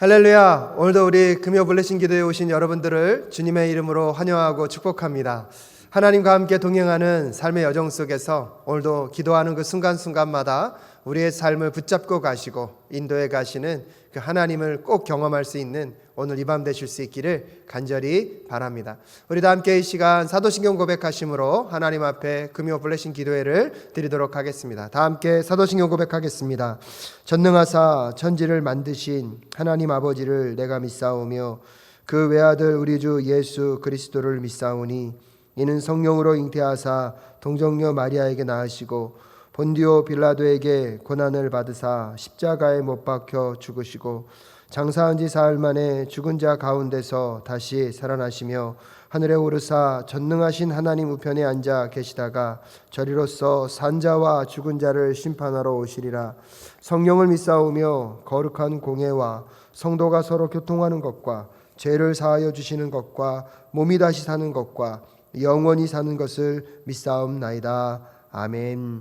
할렐루야. 오늘도 우리 금요 블레싱 기도에 오신 여러분들을 주님의 이름으로 환영하고 축복합니다. 하나님과 함께 동행하는 삶의 여정 속에서 오늘도 기도하는 그 순간순간마다 우리의 삶을 붙잡고 가시고 인도해 가시는 그 하나님을 꼭 경험할 수 있는 오늘 이 밤 되실 수 있기를 간절히 바랍니다. 우리 다 함께 이 시간 사도신경 고백하심으로 하나님 앞에 금요 블레싱 기도회를 드리도록 하겠습니다. 다 함께 사도신경 고백하겠습니다. 전능하사 천지를 만드신 하나님 아버지를 내가 믿사오며 그 외아들 우리 주 예수 그리스도를 믿사오니 이는 성령으로 잉태하사 동정녀 마리아에게 낳으시고 본디오 빌라도에게 고난을 받으사 십자가에 못 박혀 죽으시고 장사한 지 사흘 만에 죽은 자 가운데서 다시 살아나시며 하늘에 오르사 전능하신 하나님 우편에 앉아 계시다가 저리로서 산자와 죽은 자를 심판하러 오시리라. 성령을 믿사오며 거룩한 공회와 성도가 서로 교통하는 것과 죄를 사하여 주시는 것과 몸이 다시 사는 것과 영원히 사는 것을 믿사옵나이다. 아멘.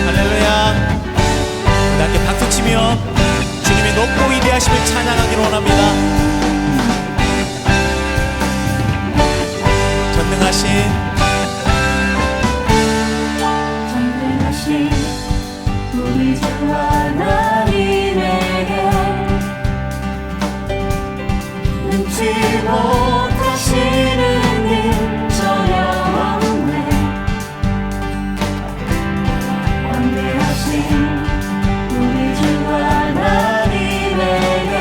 할렐루야. 우리 함께 박수치며 주님의 높고 위대하심을 찬양하기를 원합니다. 전능하신 우리 주 하나님에게 능치 못하시는 일 전혀 없네. 완대하신 우리 주 하나님에게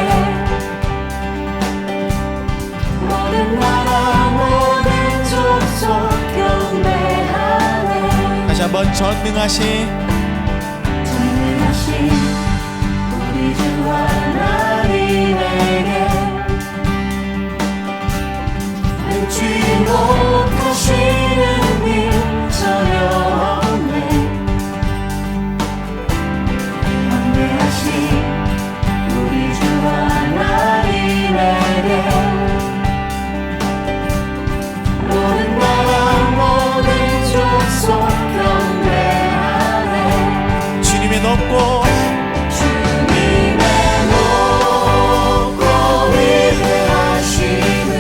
모든 나라 모든 족속 경배하네. 다시 한번 전능하신 우리 주 하나님에게 능치 못하시는 일 전혀 없네. 완대하신 우리 주 하나님에게 모든 나라 모든 족속 경배하네. 주님의 높고 위대하심을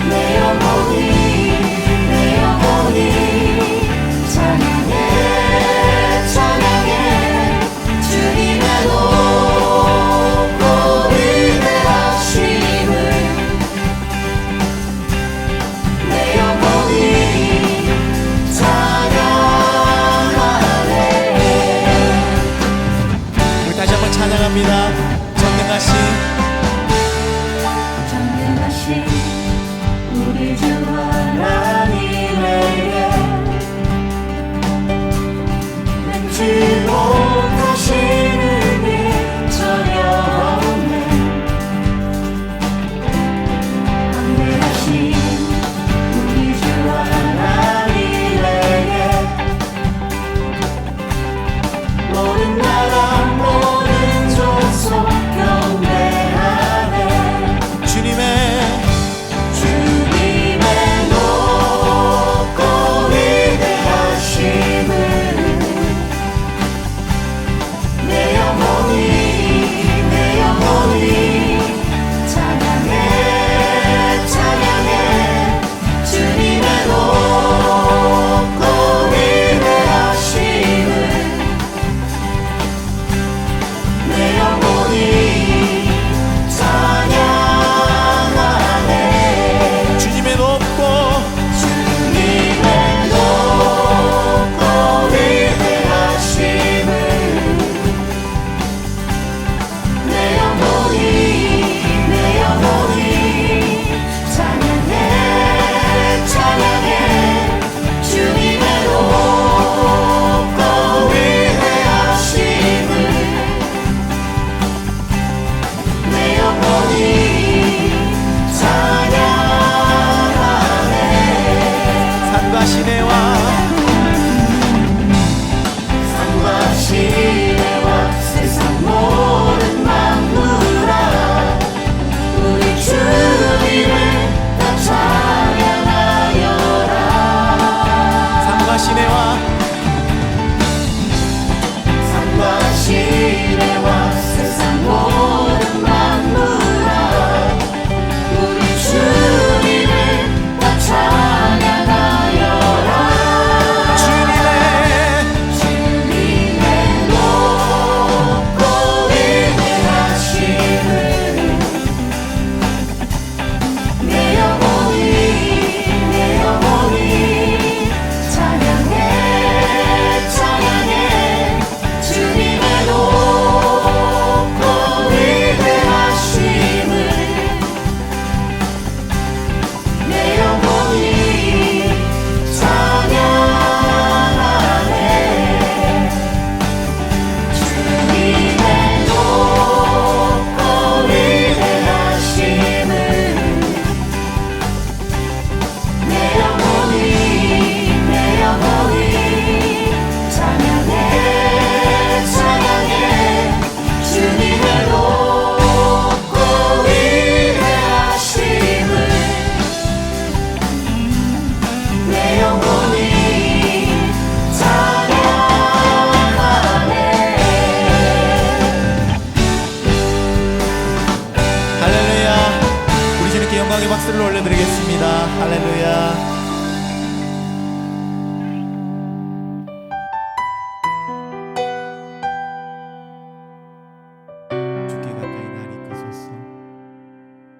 내 영혼이 찬양해 찬양해. 주님의 높고 위대하심을 내 영혼이 찬양하네. 우리 다시 한번 찬양합니다. 전능하신 우리 주 하나님에게 능치 못하시는 일 전혀 없네. 완대하신 우리 주 하나님에게 모든 나라 모든 족속 경배하네. 주님의 높고 위대하심을 내 영혼이 찬양해 찬양해. 주님의 높고 위대하심을 내 영혼이 찬양하네. 주님의 높고 위대하심을 내 영혼이 찬양해 찬양해. 주님의 높고 위대하심을 내 영혼이 찬양하네. 산과 시내와 세상 모든 만물아 우리 주님을 다 찬양하여라. 산과 시내와 할렐루야.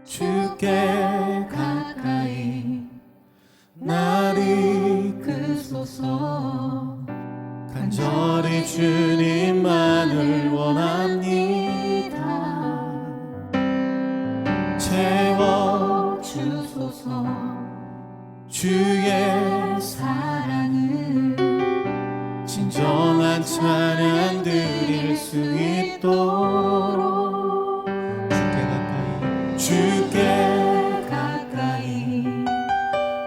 주께 가까이 나를 이끄소서. 간절히 주님만을 원합니다. 채워주소서. 주의 사랑을 진정한 찬양 드릴 수 있도록 주께 가까이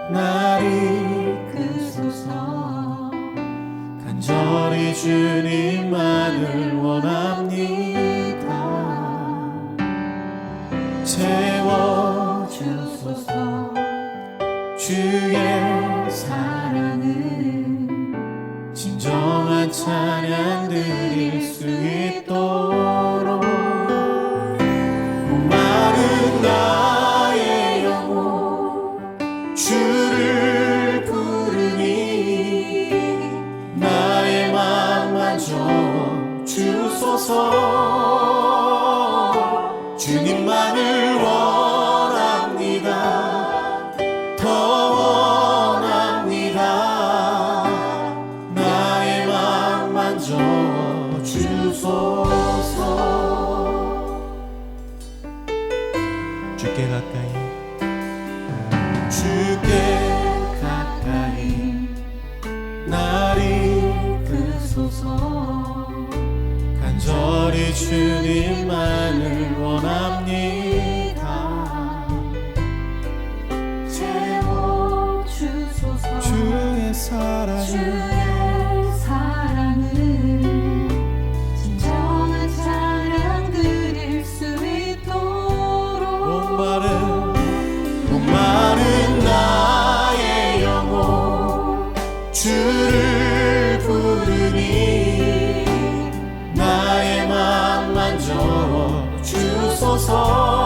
나를 이끄소서. 간절히 주님만을 원합니다. 채워주소서. 주의 사랑을 진정한 찬양 드릴 수 있도록. 목마른 나의 영혼 주를 부르니 나의 맘 만져 주소서. 주님만을 원합니다. 더 원합니다. 나의 맘 만져 주소서. 주께 가까이 주께 가까이 나를 이끄소서. 간절히 주님만을 원합니다. 채워주소서. 주의 사랑을 진정한 찬양 드릴 수 있도록. 목마른 나의 영혼 주를 부르니 나의 맘 만져 주소서.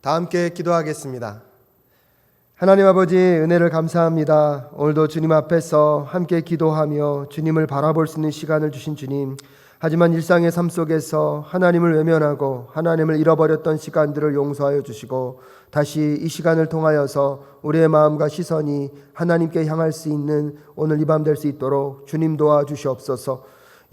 다 함께 기도하겠습니다. 하나님 아버지 은혜를 감사합니다. 오늘도 주님 앞에서 함께 기도하며 주님을 바라볼 수 있는 시간을 주신 주님. 하지만 일상의 삶 속에서 하나님을 외면하고 하나님을 잃어버렸던 시간들을 용서하여 주시고 다시 이 시간을 통하여서 우리의 마음과 시선이 하나님께 향할 수 있는 오늘 이 밤 될 수 있도록 주님 도와주시옵소서.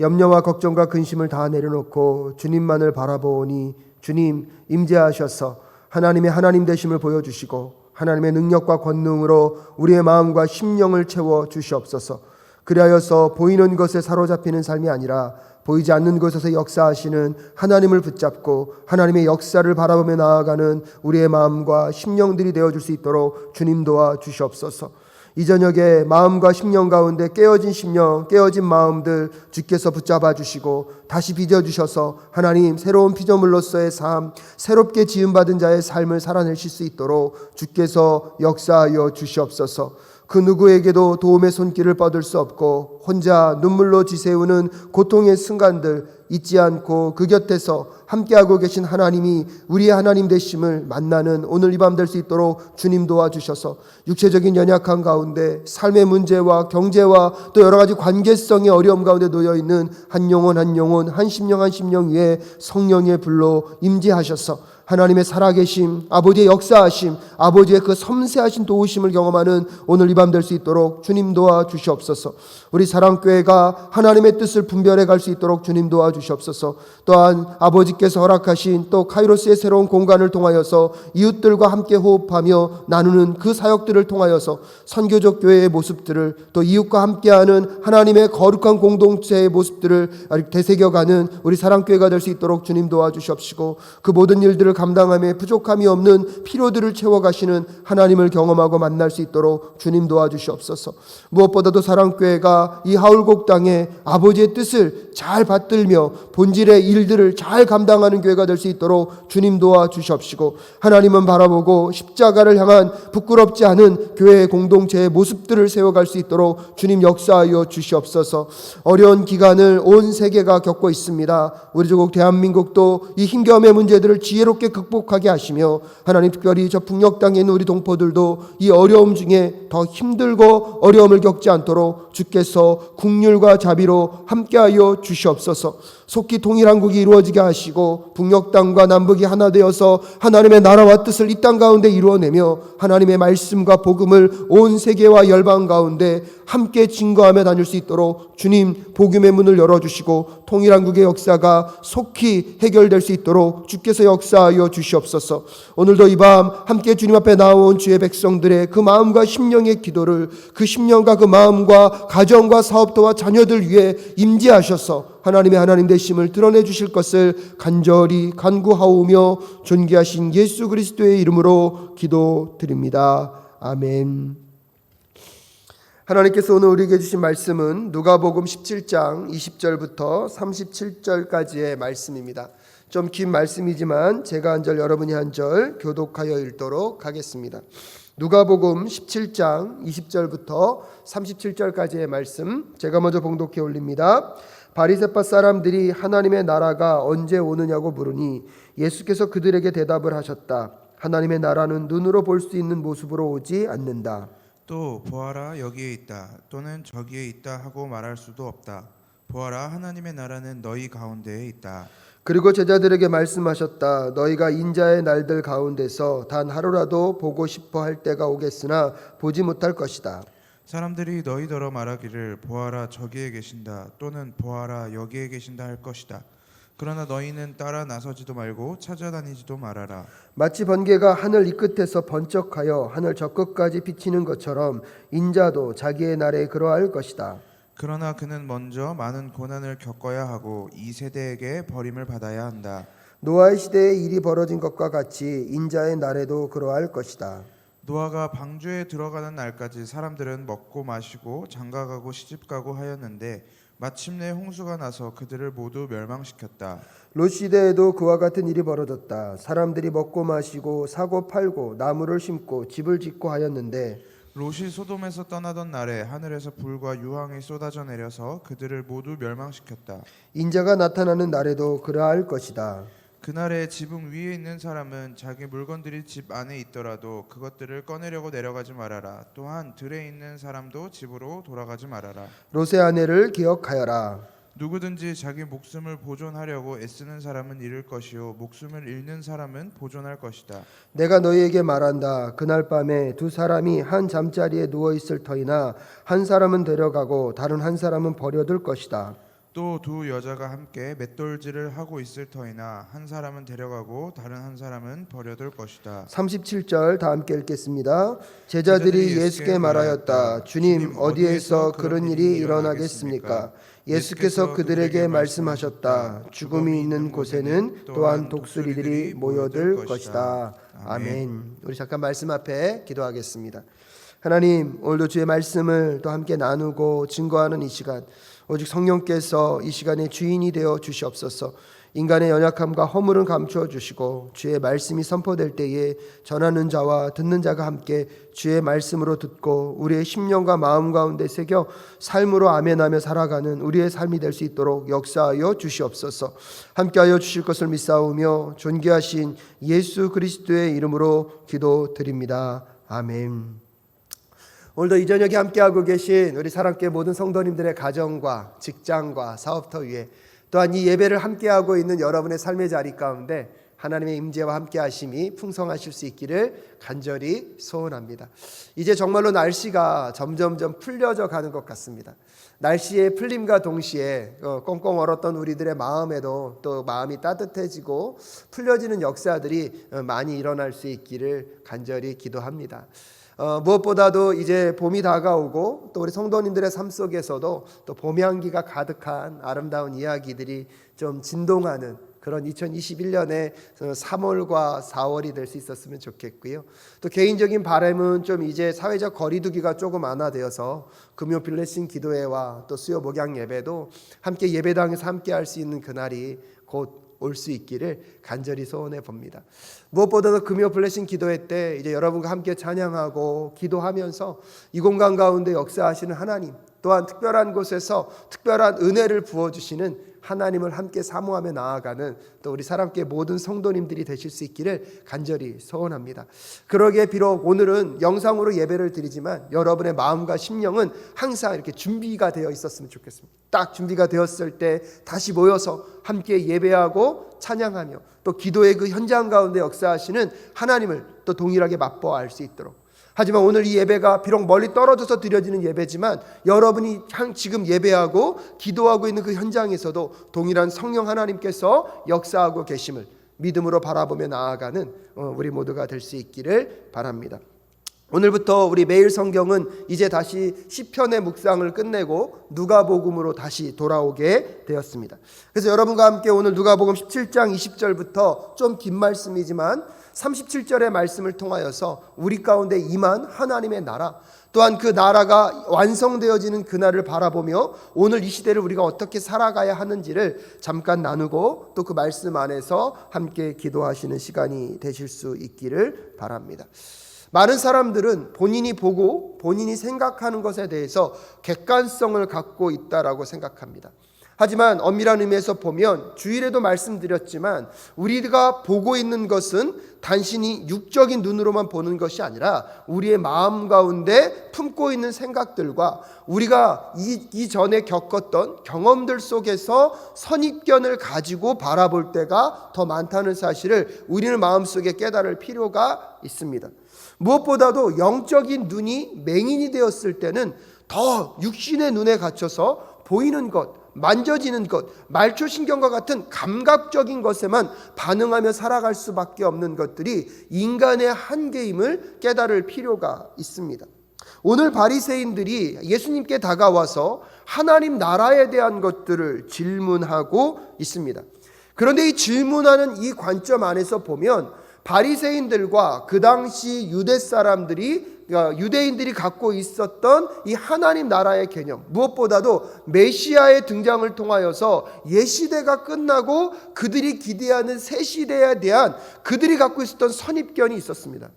염려와 걱정과 근심을 다 내려놓고 주님만을 바라보니 주님 임재하셔서 하나님의 하나님 되심을 보여주시고 하나님의 능력과 권능으로 우리의 마음과 심령을 채워 주시옵소서. 그리하여서 보이는 것에 사로잡히는 삶이 아니라 보이지 않는 곳에서 역사하시는 하나님을 붙잡고 하나님의 역사를 바라보며 나아가는 우리의 마음과 심령들이 되어줄 수 있도록 주님 도와주시옵소서. 이 저녁에 마음과 심령 가운데 깨어진 심령, 깨어진 마음들 주께서 붙잡아 주시고 다시 빚어주셔서 하나님 새로운 피조물로서의 삶, 새롭게 지음받은 자의 삶을 살아내실 수 있도록 주께서 역사하여 주시옵소서. 그 누구에게도 도움의 손길을 뻗을 수 없고 혼자 눈물로 지새우는 고통의 순간들 잊지 않고 그 곁에서 함께하고 계신 하나님이 우리의 하나님 되심을 만나는 오늘 이 밤 될 수 있도록 주님 도와주셔서 육체적인 연약한 가운데 삶의 문제와 경제와 또 여러 가지 관계성의 어려움 가운데 놓여있는 한 영혼 한 영혼 한 심령 한 심령 위에 성령의 불로 임재하셔서 하나님의 살아계심, 아버지의 역사하심, 아버지의 그 섬세하신 도우심을 경험하는 오늘 이 밤 될 수 있도록 주님 도와주시옵소서. 우리 사랑교회가 하나님의 뜻을 분별해 갈 수 있도록 주님 도와주시옵소서. 또한 아버지께서 허락하신 또 카이로스의 새로운 공간을 통하여서 이웃들과 함께 호흡하며 나누는 그 사역들을 통하여서 선교적 교회의 모습들을 또 이웃과 함께하는 하나님의 거룩한 공동체의 모습들을 되새겨가는 우리 사랑교회가 될 수 있도록 주님 도와주시옵시고 그 모든 일들을 감당함에 부족함이 없는 필요들을 채워가시는 하나님을 경험하고 만날 수 있도록 주님 도와주시옵소서. 무엇보다도 사랑교회가 이 하울곡 땅에 아버지의 뜻을 잘 받들며 본질의 일들을 잘 감당하는 교회가 될 수 있도록 주님 도와주시옵시고 하나님은 바라보고 십자가를 향한 부끄럽지 않은 교회의 공동체의 모습들을 세워갈 수 있도록 주님 역사하여 주시옵소서. 어려운 기간을 온 세계가 겪고 있습니다. 우리 조국 대한민국도 이 힘겨움의 문제들을 지혜롭게 극복하게 하시며 하나님 특별히 저 북녘 땅에 있는 우리 동포들도 이 어려움 중에 더 힘들고 어려움을 겪지 않도록 주께서 국률과 자비로 함께하여 주시옵소서. 속히 통일한국이 이루어지게 하시고 북녘 땅과 남북이 하나 되어서 하나님의 나라와 뜻을 이 땅 가운데 이루어내며 하나님의 말씀과 복음을 온 세계와 열방 가운데 함께 증거하며 다닐 수 있도록 주님 복음의 문을 열어주시고 통일한국의 역사가 속히 해결될 수 있도록 주께서 역사하여 주시옵소서. 오늘도 이 밤 함께 주님 앞에 나온 주의 백성들의 그 마음과 심령의 기도를 그 심령과 그 마음과 가정과 사업도와 자녀들 위해 임재하셔서 하나님의 하나님 되심을 드러내 주실 것을 간절히 간구하오며 존귀하신 예수 그리스도의 이름으로 기도드립니다. 아멘. 하나님께서 오늘 우리에게 주신 말씀은 누가복음 17장 20절부터 37절까지의 말씀입니다. 좀 긴 말씀이지만 제가 한 절 여러분이 한 절 교독하여 읽도록 하겠습니다. 누가복음 17장 20절부터 37절까지의 말씀 제가 먼저 봉독해 올립니다. 바리새파 사람들이 하나님의 나라가 언제 오느냐고 물으니 예수께서 그들에게 대답을 하셨다. 하나님의 나라는 눈으로 볼 수 있는 모습으로 오지 않는다. 또 보아라 여기에 있다 또는 저기에 있다 하고 말할 수도 없다. 보아라 하나님의 나라는 너희 가운데에 있다. 그리고 제자들에게 말씀하셨다. 너희가 인자의 날들 가운데서 단 하루라도 보고 싶어 할 때가 오겠으나 보지 못할 것이다. 사람들이 너희더러 말하기를 보아라 저기에 계신다 또는 보아라 여기에 계신다 할 것이다. 그러나 너희는 따라 나서지도 말고 찾아다니지도 말아라. 마치 번개가 하늘 이 끝에서 번쩍하여 하늘 저 끝까지 비치는 것처럼 인자도 자기의 날에 그러할 것이다. 그러나 그는 먼저 많은 고난을 겪어야 하고 이 세대에게 버림을 받아야 한다. 노아의 시대에 일이 벌어진 것과 같이 인자의 날에도 그러할 것이다. 노아가 방주에 들어가는 날까지 사람들은 먹고 마시고 장가가고 시집가고 하였는데 마침내 홍수가 나서 그들을 모두 멸망시켰다. 롯 시대에도 그와 같은 일이 벌어졌다. 사람들이 먹고 마시고 사고 팔고 나무를 심고 집을 짓고 하였는데 롯이 소돔에서 떠나던 날에 하늘에서 불과 유황이 쏟아져 내려서 그들을 모두 멸망시켰다. 인자가 나타나는 날에도 그러할 것이다. 그날에 지붕 위에 있는 사람은 자기 물건들이 집 안에 있더라도 그것들을 꺼내려고 내려가지 말아라. 또한 들에 있는 사람도 집으로 돌아가지 말아라. 롯의 아내를 기억하여라. 누구든지 자기 목숨을 보존하려고 애쓰는 사람은 잃을 것이요 목숨을 잃는 사람은 보존할 것이다. 내가 너희에게 말한다. 그날 밤에 두 사람이 한 잠자리에 누워 있을 터이나 한 사람은 데려가고 다른 한 사람은 버려둘 것이다. 또 두 여자가 함께 맷돌질을 하고 있을 터이나 한 사람은 데려가고 다른 한 사람은 버려둘 것이다. 37절 다 함께 읽겠습니다. 제자들이 예수께 말하였다. 주님, 어디에서 그런 일이 일어나겠습니까? 예수께서 그들에게 말씀하셨다. 죽음이 있는 곳에는 또한 독수리들이 모여들 것이다. 아멘. 우리 잠깐 말씀 앞에 기도하겠습니다. 하나님, 오늘도 주의 말씀을 또 함께 나누고 증거하는 이 시간, 오직 성령께서 이 시간의 주인이 되어 주시옵소서. 인간의 연약함과 허물은 감추어 주시고 주의 말씀이 선포될 때에 전하는 자와 듣는 자가 함께 주의 말씀으로 듣고 우리의 심령과 마음 가운데 새겨 삶으로 아멘하며 살아가는 우리의 삶이 될 수 있도록 역사하여 주시옵소서. 함께하여 주실 것을 믿사오며 존귀하신 예수 그리스도의 이름으로 기도드립니다. 아멘. 오늘도 이 저녁에 함께하고 계신 우리 사랑교회 모든 성도님들의 가정과 직장과 사업터 위에 또한 이 예배를 함께하고 있는 여러분의 삶의 자리 가운데 하나님의 임재와 함께하심이 풍성하실 수 있기를 간절히 소원합니다. 이제 정말로 날씨가 점점점 풀려져 가는 것 같습니다. 날씨의 풀림과 동시에 꽁꽁 얼었던 우리들의 마음에도 또 마음이 따뜻해지고 풀려지는 역사들이 많이 일어날 수 있기를 간절히 기도합니다. 무엇보다도 이제 봄이 다가오고 또 우리 성도님들의 삶 속에서도 또 봄 향기가 가득한 아름다운 이야기들이 좀 진동하는 그런 2021년의 3월과 4월이 될 수 있었으면 좋겠고요. 또 개인적인 바람은 좀 이제 사회적 거리두기가 조금 완화되어서 금요 블레싱 기도회와 또 수요 목양 예배도 함께 예배당에서 함께 할 수 있는 그날이 곧 올 수 있기를 간절히 소원해 봅니다. 무엇보다도 금요 블레싱 기도회 때 이제 여러분과 함께 찬양하고 기도하면서 이 공간 가운데 역사하시는 하나님, 또한 특별한 곳에서 특별한 은혜를 부어주시는 하나님을 함께 사모하며 나아가는 또 우리 사랑교회 모든 성도님들이 되실 수 있기를 간절히 소원합니다. 그러기에 비록 오늘은 영상으로 예배를 드리지만 여러분의 마음과 심령은 항상 이렇게 준비가 되어 있었으면 좋겠습니다. 딱 준비가 되었을 때 다시 모여서 함께 예배하고 찬양하며 또 기도의 그 현장 가운데 역사하시는 하나님을 또 동일하게 맛보아 알 수 있도록. 하지만 오늘 이 예배가 비록 멀리 떨어져서 드려지는 예배지만 여러분이 지금 예배하고 기도하고 있는 그 현장에서도 동일한 성령 하나님께서 역사하고 계심을 믿음으로 바라보며 나아가는 우리 모두가 될 수 있기를 바랍니다. 오늘부터 우리 매일 성경은 이제 다시 시편의 묵상을 끝내고 누가복음으로 다시 돌아오게 되었습니다. 그래서 여러분과 함께 오늘 누가복음 17장 20절부터 좀 긴 말씀이지만 37절의 말씀을 통하여서 우리 가운데 임한 하나님의 나라, 또한 그 나라가 완성되어지는 그날을 바라보며 오늘 이 시대를 우리가 어떻게 살아가야 하는지를 잠깐 나누고 또 그 말씀 안에서 함께 기도하시는 시간이 되실 수 있기를 바랍니다. 많은 사람들은 본인이 보고 본인이 생각하는 것에 대해서 객관성을 갖고 있다라고 생각합니다. 하지만 엄밀한 의미에서 보면 주일에도 말씀드렸지만 우리가 보고 있는 것은 단순히 육적인 눈으로만 보는 것이 아니라 우리의 마음 가운데 품고 있는 생각들과 우리가 이전에 겪었던 경험들 속에서 선입견을 가지고 바라볼 때가 더 많다는 사실을 우리는 마음속에 깨달을 필요가 있습니다. 무엇보다도 영적인 눈이 맹인이 되었을 때는 더 육신의 눈에 갇혀서 보이는 것, 만져지는 것, 말초신경과 같은 감각적인 것에만 반응하며 살아갈 수밖에 없는 것들이 인간의 한계임을 깨달을 필요가 있습니다. 오늘 바리새인들이 예수님께 다가와서 하나님 나라에 대한 것들을 질문하고 있습니다. 그런데 이 질문하는 이 관점 안에서 보면 바리새인들과 그 당시 유대 사람들이 유대인들이 갖고 있었던 이 하나님 나라의 개념, 무엇보다도 메시아의 등장을 통하여서 옛시대가 끝나고 그들이 기대하는 새 시대에 대한 그들이 갖고 있었던 선입견이 있었습니다.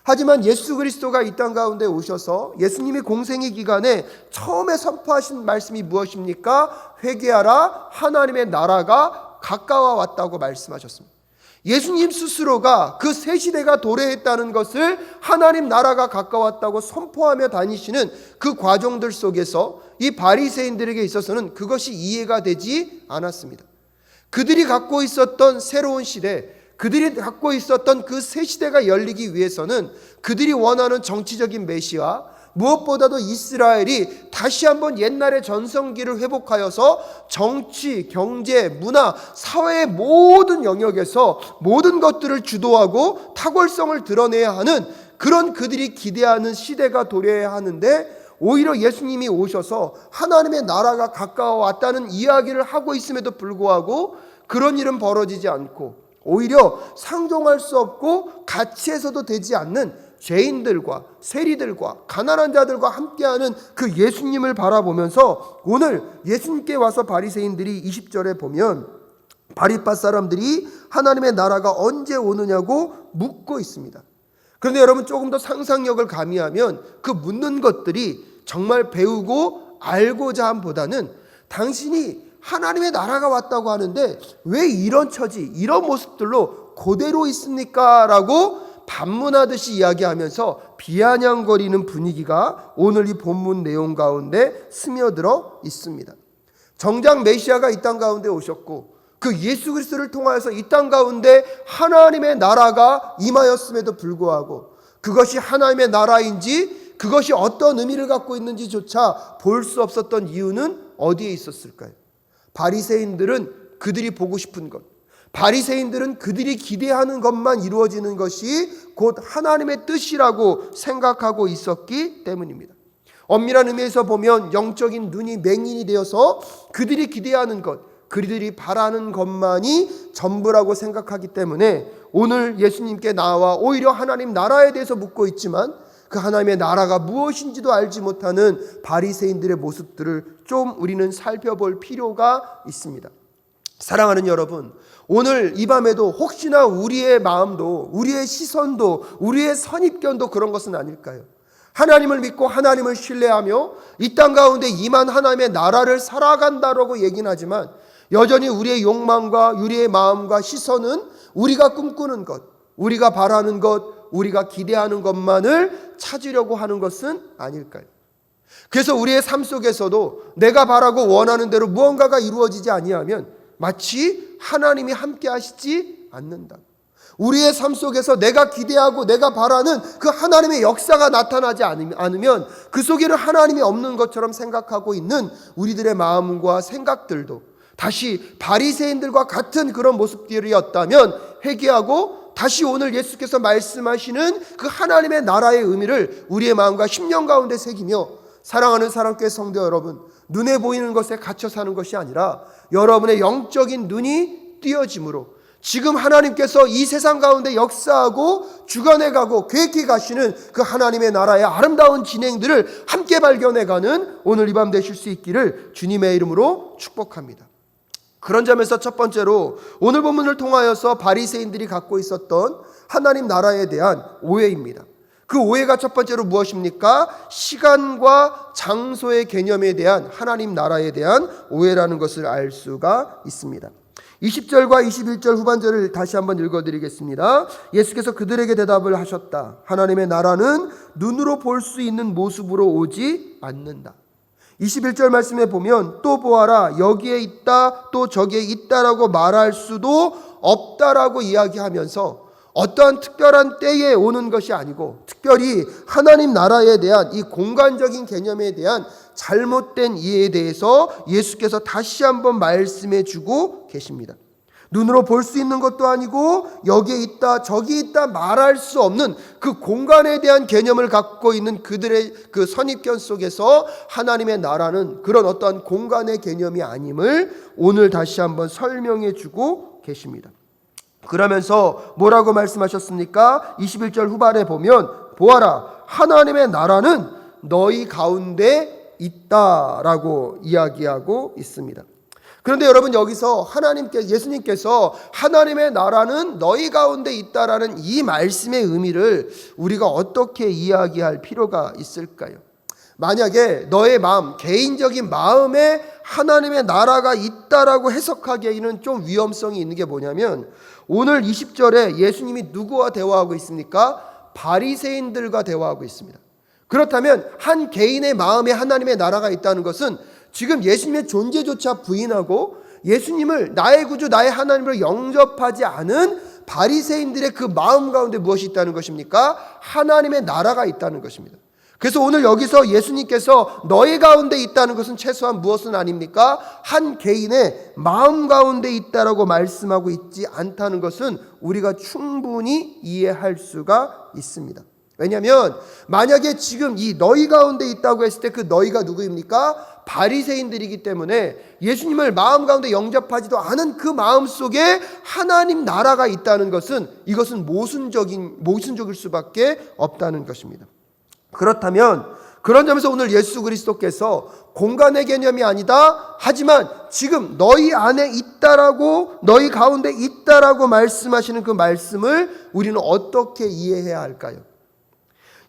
하지만 예수 그리스도가 이 땅 가운데 오셔서 예수님이 공생의 기간에 처음에 선포하신 말씀이 무엇입니까? 회개하라, 하나님의 나라가 가까워 왔다고 말씀하셨습니다. 예수님 스스로가 그 새 시대가 도래했다는 것을 하나님 나라가 가까웠다고 선포하며 다니시는 그 과정들 속에서 이 바리새인들에게 있어서는 그것이 이해가 되지 않았습니다. 그들이 갖고 있었던 새로운 시대, 그들이 갖고 있었던 그 새 시대가 열리기 위해서는 그들이 원하는 정치적인 메시아, 무엇보다도 이스라엘이 다시 한번 옛날의 전성기를 회복하여서 정치, 경제, 문화, 사회의 모든 영역에서 모든 것들을 주도하고 탁월성을 드러내야 하는 그런 그들이 기대하는 시대가 도래해야 하는데, 오히려 예수님이 오셔서 하나님의 나라가 가까워 왔다는 이야기를 하고 있음에도 불구하고 그런 일은 벌어지지 않고 오히려 상종할 수 없고 가치에서도 되지 않는 죄인들과 세리들과 가난한 자들과 함께하는 그 예수님을 바라보면서 오늘 예수님께 와서 바리새인들이 20절에 보면 바리파 사람들이 하나님의 나라가 언제 오느냐고 묻고 있습니다. 그런데 여러분, 조금 더 상상력을 가미하면 그 묻는 것들이 정말 배우고 알고자 함보다는 당신이 하나님의 나라가 왔다고 하는데 왜 이런 처지, 이런 모습들로 그대로 있습니까? 라고 반문하듯이 이야기하면서 비아냥거리는 분위기가 오늘 이 본문 내용 가운데 스며들어 있습니다. 정작 메시아가 이 땅 가운데 오셨고 그 예수 그리스도를 통하여서 이 땅 가운데 하나님의 나라가 임하였음에도 불구하고 그것이 하나님의 나라인지 그것이 어떤 의미를 갖고 있는지조차 볼 수 없었던 이유는 어디에 있었을까요? 바리새인들은 그들이 보고 싶은 것, 바리새인들은 그들이 기대하는 것만 이루어지는 것이 곧 하나님의 뜻이라고 생각하고 있었기 때문입니다. 엄밀한 의미에서 보면 영적인 눈이 맹인이 되어서 그들이 기대하는 것, 그들이 바라는 것만이 전부라고 생각하기 때문에 오늘 예수님께 나와 오히려 하나님 나라에 대해서 묻고 있지만 그 하나님의 나라가 무엇인지도 알지 못하는 바리새인들의 모습들을 좀 우리는 살펴볼 필요가 있습니다. 사랑하는 여러분, 오늘 이 밤에도 혹시나 우리의 마음도, 우리의 시선도, 우리의 선입견도 그런 것은 아닐까요? 하나님을 믿고 하나님을 신뢰하며 이 땅 가운데 임한 하나님의 나라를 살아간다라고 얘기는 하지만 여전히 우리의 욕망과 우리의 마음과 시선은 우리가 꿈꾸는 것, 우리가 바라는 것, 우리가 기대하는 것만을 찾으려고 하는 것은 아닐까요? 그래서 우리의 삶 속에서도 내가 바라고 원하는 대로 무언가가 이루어지지 아니하면 마치 하나님이 함께 하시지 않는다. 우리의 삶 속에서 내가 기대하고 내가 바라는 그 하나님의 역사가 나타나지 않으면 그 속에는 하나님이 없는 것처럼 생각하고 있는 우리들의 마음과 생각들도 다시 바리새인들과 같은 그런 모습들이었다면 회개하고 다시 오늘 예수께서 말씀하시는 그 하나님의 나라의 의미를 우리의 마음과 심령 가운데 새기며 사랑하는 사랑교회 성도 여러분, 눈에 보이는 것에 갇혀 사는 것이 아니라 여러분의 영적인 눈이 띄어짐으로 지금 하나님께서 이 세상 가운데 역사하고 주관해가고 계획해 가시는 그 하나님의 나라의 아름다운 진행들을 함께 발견해가는 오늘 이 밤 되실 수 있기를 주님의 이름으로 축복합니다. 그런 점에서 첫 번째로 오늘 본문을 통하여서 바리새인들이 갖고 있었던 하나님 나라에 대한 오해입니다. 그 오해가 첫 번째로 무엇입니까? 시간과 장소의 개념에 대한 하나님 나라에 대한 오해라는 것을 알 수가 있습니다. 20절과 21절 후반절을 다시 한번 읽어드리겠습니다. 예수께서 그들에게 대답을 하셨다. 하나님의 나라는 눈으로 볼 수 있는 모습으로 오지 않는다. 21절 말씀에 보면 또 보아라 여기에 있다 또 저기에 있다라고 말할 수도 없다라고 이야기하면서 어떠한 특별한 때에 오는 것이 아니고 특별히 하나님 나라에 대한 이 공간적인 개념에 대한 잘못된 이해에 대해서 예수께서 다시 한번 말씀해 주고 계십니다. 눈으로 볼 수 있는 것도 아니고 여기에 있다 저기 있다 말할 수 없는 그 공간에 대한 개념을 갖고 있는 그들의 그 선입견 속에서 하나님의 나라는 그런 어떠한 공간의 개념이 아님을 오늘 다시 한번 설명해 주고 계십니다. 그러면서 뭐라고 말씀하셨습니까? 21절 후반에 보면 보아라 하나님의 나라는 너희 가운데 있다라고 이야기하고 있습니다. 그런데 여러분 여기서 예수님께서 하나님의 나라는 너희 가운데 있다라는 이 말씀의 의미를 우리가 어떻게 이야기할 필요가 있을까요? 만약에 너의 마음, 개인적인 마음에 하나님의 나라가 있다라고 해석하기에는 좀 위험성이 있는 게 뭐냐면 오늘 20절에 예수님이 누구와 대화하고 있습니까? 바리새인들과 대화하고 있습니다. 그렇다면 한 개인의 마음에 하나님의 나라가 있다는 것은 지금 예수님의 존재조차 부인하고 예수님을 나의 구주 나의 하나님으로 영접하지 않은 바리새인들의 그 마음 가운데 무엇이 있다는 것입니까? 하나님의 나라가 있다는 것입니다. 그래서 오늘 여기서 예수님께서 너희 가운데 있다는 것은 최소한 무엇은 아닙니까? 한 개인의 마음 가운데 있다라고 말씀하고 있지 않다는 것은 우리가 충분히 이해할 수가 있습니다. 왜냐하면 만약에 지금 이 너희 가운데 있다고 했을 때 그 너희가 누구입니까? 바리새인들이기 때문에 예수님을 마음 가운데 영접하지도 않은 그 마음 속에 하나님 나라가 있다는 것은 이것은 모순적일 수밖에 없다는 것입니다. 그렇다면 그런 점에서 오늘 예수 그리스도께서 공간의 개념이 아니다. 하지만 지금 너희 안에 있다라고 너희 가운데 있다라고 말씀하시는 그 말씀을 우리는 어떻게 이해해야 할까요?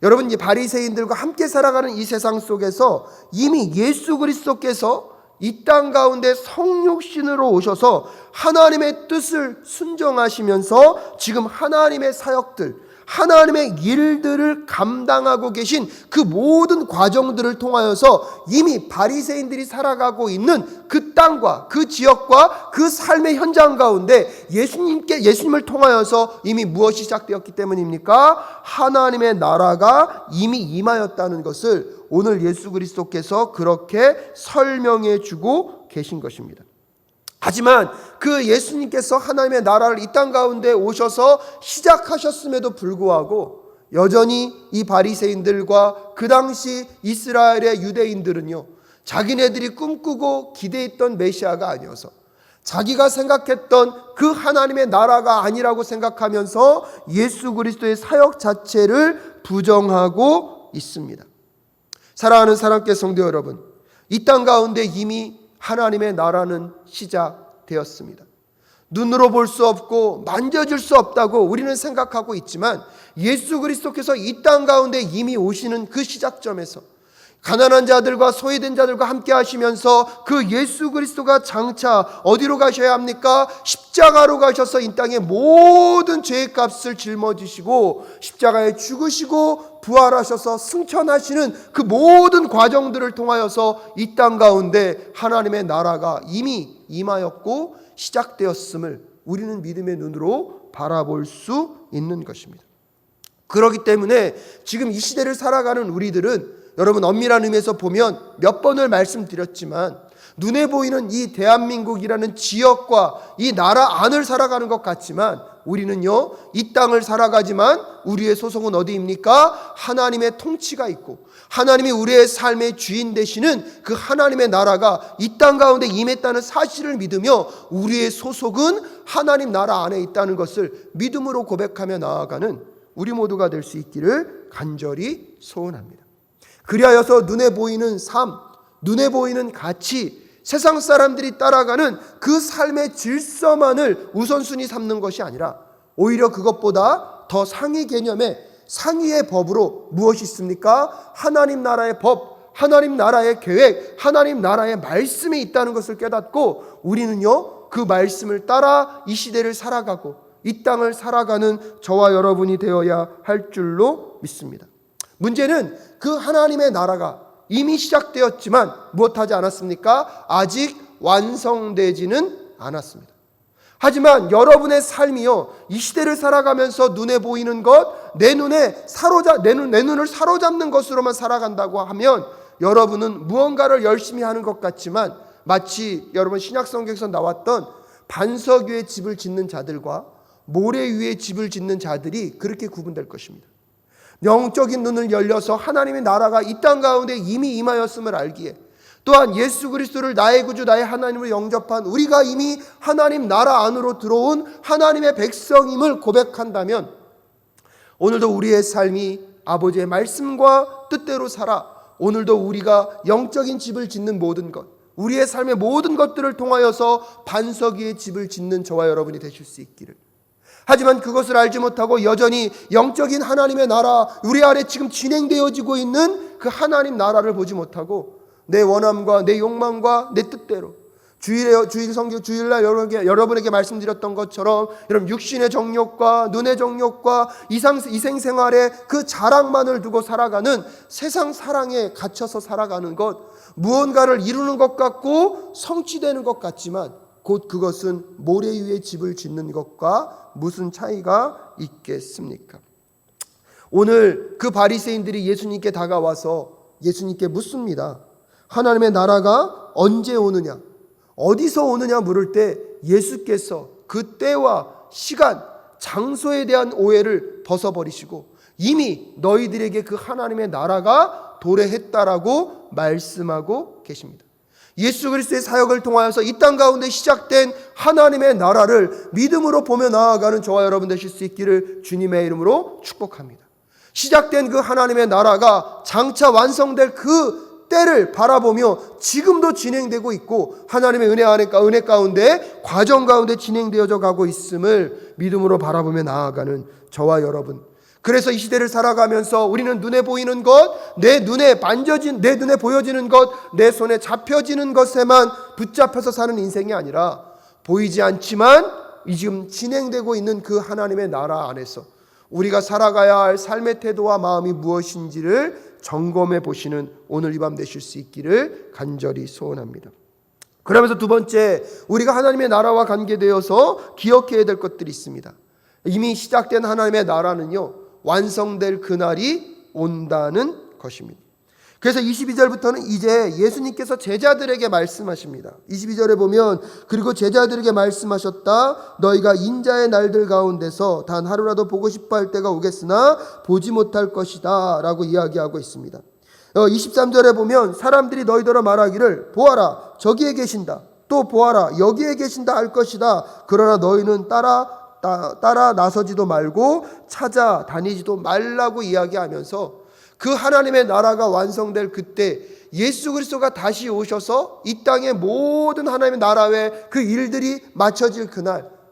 여러분, 이 바리새인들과 함께 살아가는 이 세상 속에서 이미 예수 그리스도께서 이 땅 가운데 성육신으로 오셔서 하나님의 뜻을 순종하시면서 지금 하나님의 사역들, 하나님의 일들을 감당하고 계신 그 모든 과정들을 통하여서 이미 바리새인들이 살아가고 있는 그 땅과 그 지역과 그 삶의 현장 가운데 예수님을 통하여서 이미 무엇이 시작되었기 때문입니까? 하나님의 나라가 이미 임하였다는 것을 오늘 예수 그리스도께서 그렇게 설명해 주고 계신 것입니다. 하지만 그 예수님께서 하나님의 나라를 이 땅 가운데 오셔서 시작하셨음에도 불구하고 여전히 이 바리새인들과 그 당시 이스라엘의 유대인들은요, 자기네들이 꿈꾸고 기대했던 메시아가 아니어서 자기가 생각했던 그 하나님의 나라가 아니라고 생각하면서 예수 그리스도의 사역 자체를 부정하고 있습니다. 사랑하는 사랑께 성도 여러분, 이 땅 가운데 이미 하나님의 나라는 시작되었습니다. 눈으로 볼 수 없고 만져질 수 없다고 우리는 생각하고 있지만 예수 그리스도께서 이 땅 가운데 이미 오시는 그 시작점에서 가난한 자들과 소외된 자들과 함께 하시면서 그 예수 그리스도가 장차 어디로 가셔야 합니까? 십자가로 가셔서 이 땅의 모든 죄의 값을 짊어지시고 십자가에 죽으시고 부활하셔서 승천하시는 그 모든 과정들을 통하여서 이 땅 가운데 하나님의 나라가 이미 임하였고 시작되었음을 우리는 믿음의 눈으로 바라볼 수 있는 것입니다. 그렇기 때문에 지금 이 시대를 살아가는 우리들은 여러분, 엄밀한 의미에서 보면 몇 번을 말씀드렸지만 눈에 보이는 이 대한민국이라는 지역과 이 나라 안을 살아가는 것 같지만 우리는요, 이 땅을 살아가지만 우리의 소속은 어디입니까? 하나님의 통치가 있고 하나님이 우리의 삶의 주인 되시는 그 하나님의 나라가 이 땅 가운데 임했다는 사실을 믿으며 우리의 소속은 하나님 나라 안에 있다는 것을 믿음으로 고백하며 나아가는 우리 모두가 될 수 있기를 간절히 소원합니다. 그리하여서 눈에 보이는 삶, 눈에 보이는 가치, 세상 사람들이 따라가는 그 삶의 질서만을 우선순위 삼는 것이 아니라 오히려 그것보다 더 상위 개념의 상위의 법으로 무엇이 있습니까? 하나님 나라의 법, 하나님 나라의 계획, 하나님 나라의 말씀이 있다는 것을 깨닫고 우리는요, 그 말씀을 따라 이 시대를 살아가고 이 땅을 살아가는 저와 여러분이 되어야 할 줄로 믿습니다. 문제는 그 하나님의 나라가 이미 시작되었지만 무엇하지 않았습니까? 아직 완성되지는 않았습니다. 하지만 여러분의 삶이요, 이 시대를 살아가면서 눈에 보이는 것, 내 눈을 사로잡는 것으로만 살아간다고 하면 여러분은 무언가를 열심히 하는 것 같지만 마치 여러분 신약성경에서 나왔던 반석 위에 집을 짓는 자들과 모래 위에 집을 짓는 자들이 그렇게 구분될 것입니다. 영적인 눈을 열려서 하나님의 나라가 이 땅 가운데 이미 임하였음을 알기에 또한 예수 그리스도를 나의 구주 나의 하나님으로 영접한 우리가 이미 하나님 나라 안으로 들어온 하나님의 백성임을 고백한다면 오늘도 우리의 삶이 아버지의 말씀과 뜻대로 살아 오늘도 우리가 영적인 집을 짓는 모든 것, 우리의 삶의 모든 것들을 통하여서 반석 위에 집을 짓는 저와 여러분이 되실 수 있기를. 하지만 그것을 알지 못하고 여전히 영적인 하나님의 나라, 우리 안에 지금 진행되어지고 있는 그 하나님 나라를 보지 못하고 내 원함과 내 욕망과 내 뜻대로 주일날 여러분에게 말씀드렸던 것처럼 여러분 육신의 정욕과 눈의 정욕과 이생생활의 그 자랑만을 두고 살아가는 세상 사랑에 갇혀서 살아가는 것, 무언가를 이루는 것 같고 성취되는 것 같지만 곧 그것은 모래 위에 집을 짓는 것과 무슨 차이가 있겠습니까? 오늘 그 바리새인들이 예수님께 다가와서 예수님께 묻습니다. 하나님의 나라가 언제 오느냐? 어디서 오느냐 물을 때 예수께서 그 때와 시간, 장소에 대한 오해를 벗어버리시고 이미 너희들에게 그 하나님의 나라가 도래했다라고 말씀하고 계십니다. 예수 그리스도의 사역을 통하여서 이 땅 가운데 시작된 하나님의 나라를 믿음으로 보며 나아가는 저와 여러분 되실 수 있기를 주님의 이름으로 축복합니다. 시작된 그 하나님의 나라가 장차 완성될 그 때를 바라보며 지금도 진행되고 있고 하나님의 은혜 가운데 과정 가운데 진행되어져 가고 있음을 믿음으로 바라보며 나아가는 저와 여러분, 그래서 이 시대를 살아가면서 우리는 눈에 보이는 것, 내 눈에 보여지는 것, 내 손에 잡혀지는 것에만 붙잡혀서 사는 인생이 아니라 보이지 않지만 지금 진행되고 있는 그 하나님의 나라 안에서 우리가 살아가야 할 삶의 태도와 마음이 무엇인지를 점검해 보시는 오늘 이 밤 되실 수 있기를 간절히 소원합니다. 그러면서 두 번째, 우리가 하나님의 나라와 관계되어서 기억해야 될 것들이 있습니다. 이미 시작된 하나님의 나라는요, 완성될 그날이 온다는 것입니다. 그래서 22절부터는 이제 예수님께서 제자들에게 말씀하십니다. 22절에 보면 그리고 제자들에게 말씀하셨다. 너희가 인자의 날들 가운데서 단 하루라도 보고 싶어 할 때가 오겠으나 보지 못할 것이다 라고 이야기하고 있습니다. 23절에 보면 사람들이 너희더러 말하기를 보아라 저기에 계신다, 또 보아라 여기에 계신다 할 것이다. 그러나 너희는 따라 나서지도 말고 찾아다니지도 말라고 이야기하면서 그 하나님의 나라가 완성될 그때 예수 그리스도가 다시 오셔서 이 땅의 모든 하나님의 나라의 그 일들이 마쳐질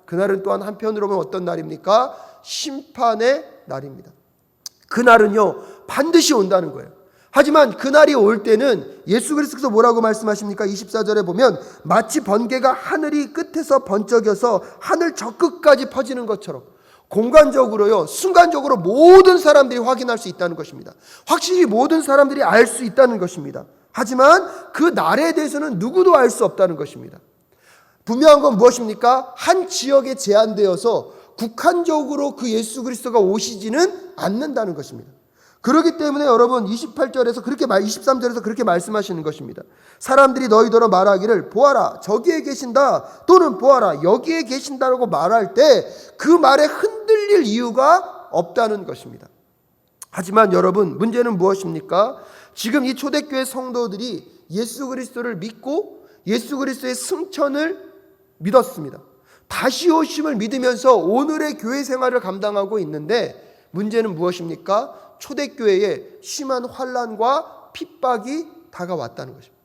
그날은 또한 한편으로 보면 어떤 날입니까? 심판의 날입니다. 그날은요 반드시 온다는 거예요. 하지만 그날이 올 때는 예수 그리스도께서 뭐라고 말씀하십니까? 24절에 보면 마치 번개가 하늘이 끝에서 번쩍여서 하늘 저 끝까지 퍼지는 것처럼 공간적으로요, 순간적으로 모든 사람들이 확인할 수 있다는 것입니다. 확실히 모든 사람들이 알 수 있다는 것입니다. 하지만 그 날에 대해서는 누구도 알 수 없다는 것입니다. 분명한 건 무엇입니까? 한 지역에 제한되어서 국한적으로 그 예수 그리스도가 오시지는 않는다는 것입니다. 그렇기 때문에 여러분 23절에서 그렇게 말씀하시는 것입니다. 사람들이 너희더러 말하기를 보아라 저기에 계신다, 또는 보아라 여기에 계신다라고 말할 때 그 말에 흔들릴 이유가 없다는 것입니다. 하지만 여러분 문제는 무엇입니까? 지금 이 초대교회 성도들이 예수 그리스도를 믿고 예수 그리스도의 승천을 믿었습니다. 다시 오심을 믿으면서 오늘의 교회 생활을 감당하고 있는데 문제는 무엇입니까? 초대교회에 심한 환난과 핍박이 다가왔다는 것입니다.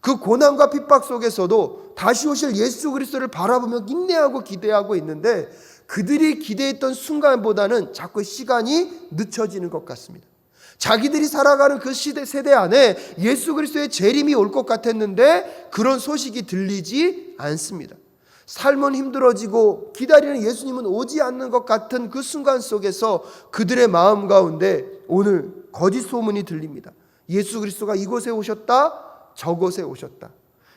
그 고난과 핍박 속에서도 다시 오실 예수 그리스도를 바라보며 인내하고 기대하고 있는데 그들이 기대했던 순간보다는 자꾸 시간이 늦춰지는 것 같습니다. 자기들이 살아가는 그 세대 안에 예수 그리스도의 재림이 올 것 같았는데 그런 소식이 들리지 않습니다. 삶은 힘들어지고 기다리는 예수님은 오지 않는 것 같은 그 순간 속에서 그들의 마음 가운데 오늘 거짓 소문이 들립니다. 예수 그리스도가 이곳에 오셨다, 저곳에 오셨다.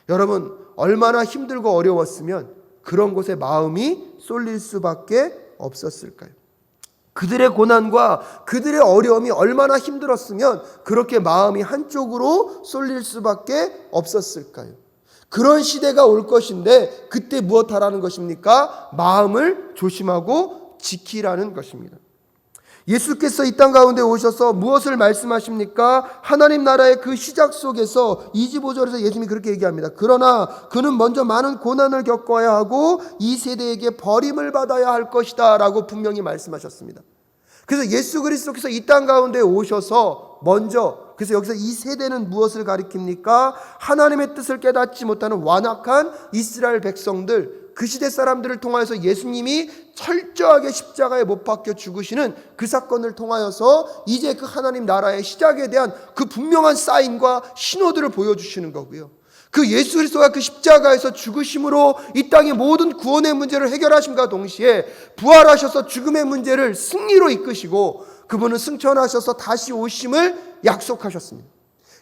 여러분 얼마나 힘들고 어려웠으면 그런 곳에 마음이 쏠릴 수밖에 없었을까요? 그들의 고난과 그들의 어려움이 얼마나 힘들었으면 그렇게 마음이 한쪽으로 쏠릴 수밖에 없었을까요? 그런 시대가 올 것인데 그때 무엇하라는 것입니까? 마음을 조심하고 지키라는 것입니다. 예수께서 이 땅 가운데 오셔서 무엇을 말씀하십니까? 하나님 나라의 그 시작 속에서 25절에서 예수님이 그렇게 얘기합니다. 그러나 그는 먼저 많은 고난을 겪어야 하고 이 세대에게 버림을 받아야 할 것이다 라고 분명히 말씀하셨습니다. 그래서 예수 그리스도께서 이 땅 가운데 오셔서 먼저, 그래서 여기서 이 세대는 무엇을 가리킵니까? 하나님의 뜻을 깨닫지 못하는 완악한 이스라엘 백성들, 그 시대 사람들을 통하여서 예수님이 철저하게 십자가에 못 박혀 죽으시는 그 사건을 통하여서 이제 그 하나님 나라의 시작에 대한 그 분명한 사인과 신호들을 보여주시는 거고요. 그 예수 그리스도가 그 십자가에서 죽으심으로 이 땅의 모든 구원의 문제를 해결하심과 동시에 부활하셔서 죽음의 문제를 승리로 이끄시고 그분은 승천하셔서 다시 오심을 약속하셨습니다.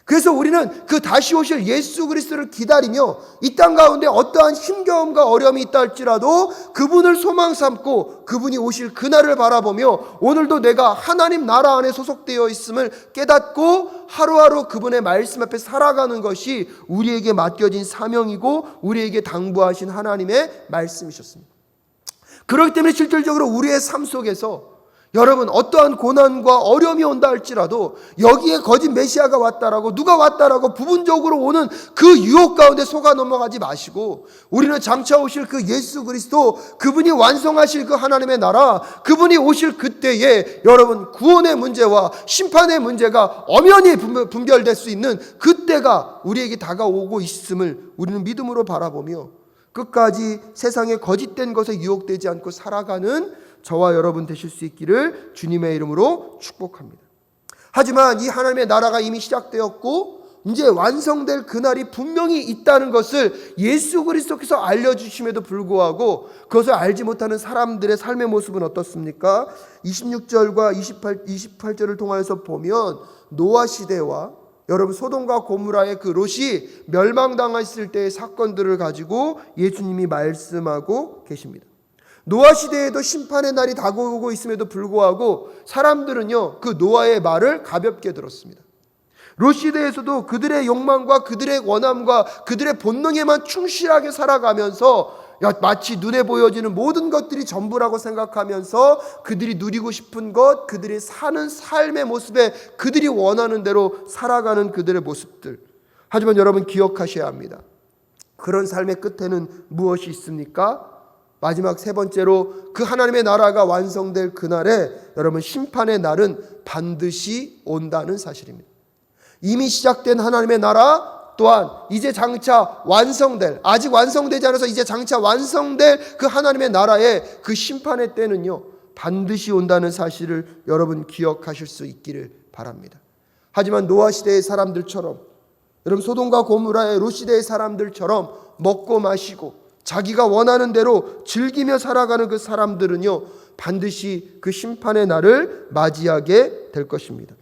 그래서 우리는 그 다시 오실 예수 그리스도를 기다리며 이 땅 가운데 어떠한 힘겨움과 어려움이 있다 할지라도 그분을 소망 삼고 그분이 오실 그날을 바라보며 오늘도 내가 하나님 나라 안에 소속되어 있음을 깨닫고 하루하루 그분의 말씀 앞에 살아가는 것이 우리에게 맡겨진 사명이고 우리에게 당부하신 하나님의 말씀이셨습니다. 그렇기 때문에 실질적으로 우리의 삶 속에서 여러분 어떠한 고난과 어려움이 온다 할지라도 여기에 거짓 메시아가 왔다라고 누가 왔다라고 부분적으로 오는 그 유혹 가운데 속아 넘어가지 마시고 우리는 장차 오실 그 예수 그리스도 그분이 완성하실 그 하나님의 나라 그분이 오실 그때에 여러분 구원의 문제와 심판의 문제가 엄연히 분별될 수 있는 그때가 우리에게 다가오고 있음을 우리는 믿음으로 바라보며 끝까지 세상의 거짓된 것에 유혹되지 않고 살아가는 저와 여러분 되실 수 있기를 주님의 이름으로 축복합니다. 하지만 이 하나님의 나라가 이미 시작되었고 이제 완성될 그날이 분명히 있다는 것을 예수 그리스도께서 알려주심에도 불구하고 그것을 알지 못하는 사람들의 삶의 모습은 어떻습니까? 26절과 28절을 통하여서 보면 노아 시대와 여러분 소돔과 고모라의 그 롯이 멸망당했을 때의 사건들을 가지고 예수님이 말씀하고 계십니다. 노아 시대에도 심판의 날이 다가오고 있음에도 불구하고 사람들은요 그 노아의 말을 가볍게 들었습니다. 롯 시대에서도 그들의 욕망과 그들의 원함과 그들의 본능에만 충실하게 살아가면서 마치 눈에 보여지는 모든 것들이 전부라고 생각하면서 그들이 누리고 싶은 것, 그들이 사는 삶의 모습에 그들이 원하는 대로 살아가는 그들의 모습들. 하지만 여러분 기억하셔야 합니다. 그런 삶의 끝에는 무엇이 있습니까? 마지막 세 번째로 그 하나님의 나라가 완성될 그날에 여러분 심판의 날은 반드시 온다는 사실입니다. 이미 시작된 하나님의 나라 또한 이제 장차 완성될 아직 완성되지 않아서 이제 장차 완성될 그 하나님의 나라의 그 심판의 때는요 반드시 온다는 사실을 여러분 기억하실 수 있기를 바랍니다. 하지만 노아 시대의 사람들처럼 여러분 소돔과 고모라의 롯 시대의 사람들처럼 먹고 마시고 자기가 원하는 대로 즐기며 살아가는 그 사람들은요 반드시 그 심판의 날을 맞이하게 될 것입니다.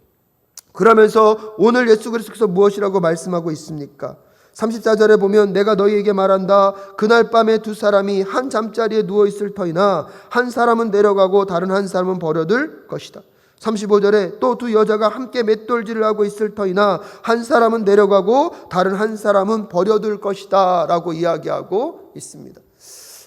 그러면서 오늘 예수 그리스도께서 무엇이라고 말씀하고 있습니까? 34절에 보면 내가 너희에게 말한다 그날 밤에 두 사람이 한 잠자리에 누워 있을 터이나 한 사람은 내려가고 다른 한 사람은 버려둘 것이다. 35절에 또 두 여자가 함께 맷돌질을 하고 있을 터이나 한 사람은 내려가고 다른 한 사람은 버려둘 것이다 라고 이야기하고 있습니다.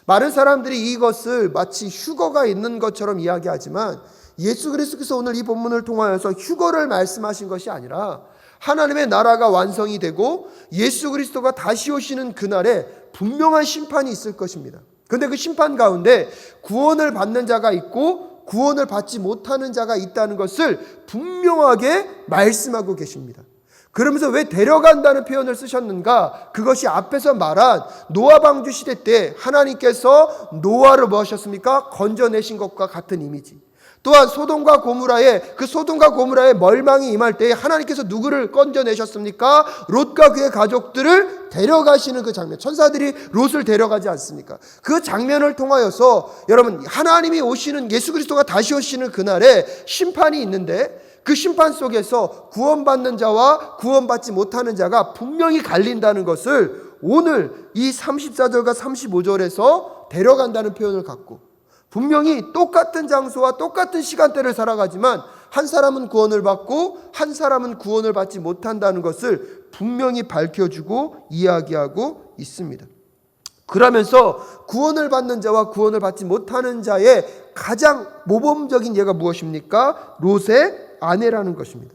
많은 사람들이 이것을 마치 휴거가 있는 것처럼 이야기하지만 예수 그리스도께서 오늘 이 본문을 통하여서 휴거를 말씀하신 것이 아니라 하나님의 나라가 완성이 되고 예수 그리스도가 다시 오시는 그날에 분명한 심판이 있을 것입니다. 그런데 그 심판 가운데 구원을 받는 자가 있고 구원을 받지 못하는 자가 있다는 것을 분명하게 말씀하고 계십니다. 그러면서 왜 데려간다는 표현을 쓰셨는가? 그것이 앞에서 말한 노아 방주 시대 때 하나님께서 노아를 뭐 하셨습니까? 건져내신 것과 같은 이미지. 또한 소돔과 고모라의 멸망이 임할 때 하나님께서 누구를 건져내셨습니까? 롯과 그의 가족들을 데려가시는 그 장면. 천사들이 롯을 데려가지 않습니까? 그 장면을 통하여서 여러분 하나님이 오시는 예수 그리스도가 다시 오시는 그날에 심판이 있는데 그 심판 속에서 구원받는 자와 구원받지 못하는 자가 분명히 갈린다는 것을 오늘 이 34절과 35절에서 데려간다는 표현을 갖고 분명히 똑같은 장소와 똑같은 시간대를 살아가지만 한 사람은 구원을 받고 한 사람은 구원을 받지 못한다는 것을 분명히 밝혀주고 이야기하고 있습니다. 그러면서 구원을 받는 자와 구원을 받지 못하는 자의 가장 모범적인 예가 무엇입니까? 롯의 아내라는 것입니다.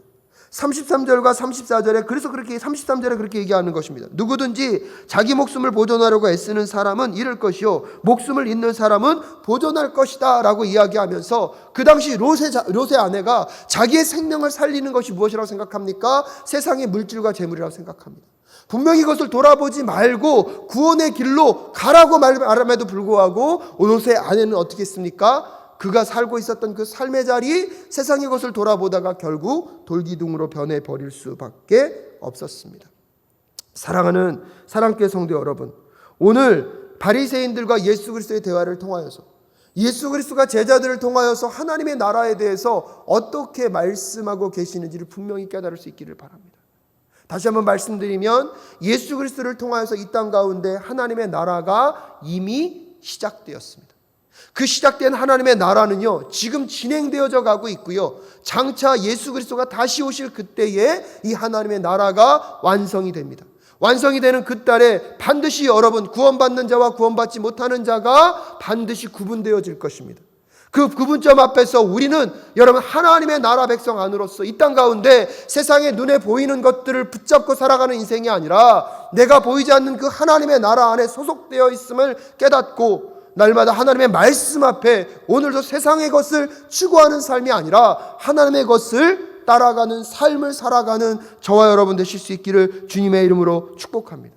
33절과 34절에 그래서 그렇게 33절에 그렇게 얘기하는 것입니다. 누구든지 자기 목숨을 보존하려고 애쓰는 사람은 잃을 것이요 목숨을 잃는 사람은 보존할 것이다 라고 이야기하면서 그 당시 롯의 아내가 자기의 생명을 살리는 것이 무엇이라고 생각합니까? 세상의 물질과 재물이라고 생각합니다. 분명히 이것을 돌아보지 말고 구원의 길로 가라고 말함에도 불구하고 롯의 아내는 어떻게 했습니까? 그가 살고 있었던 그 삶의 자리 세상의 것을 돌아보다가 결국 돌기둥으로 변해버릴 수밖에 없었습니다. 사랑하는 사랑교회 성도 여러분, 오늘 바리새인들과 예수 그리스도의 대화를 통하여서 예수 그리스도가 제자들을 통하여서 하나님의 나라에 대해서 어떻게 말씀하고 계시는지를 분명히 깨달을 수 있기를 바랍니다. 다시 한번 말씀드리면 예수 그리스도를 통하여서 이 땅 가운데 하나님의 나라가 이미 시작되었습니다. 그 시작된 하나님의 나라는요, 지금 진행되어져 가고 있고요, 장차 예수 그리스도가 다시 오실 그때에 이 하나님의 나라가 완성이 됩니다. 완성이 되는 그 달에 반드시 여러분, 구원받는 자와 구원받지 못하는 자가 반드시 구분되어질 것입니다. 그 구분점 앞에서 우리는 여러분 하나님의 나라 백성 안으로서 이 땅 가운데 세상에 눈에 보이는 것들을 붙잡고 살아가는 인생이 아니라 내가 보이지 않는 그 하나님의 나라 안에 소속되어 있음을 깨닫고 날마다 하나님의 말씀 앞에 오늘도 세상의 것을 추구하는 삶이 아니라 하나님의 것을 따라가는 삶을 살아가는 저와 여러분 되실 수 있기를 주님의 이름으로 축복합니다.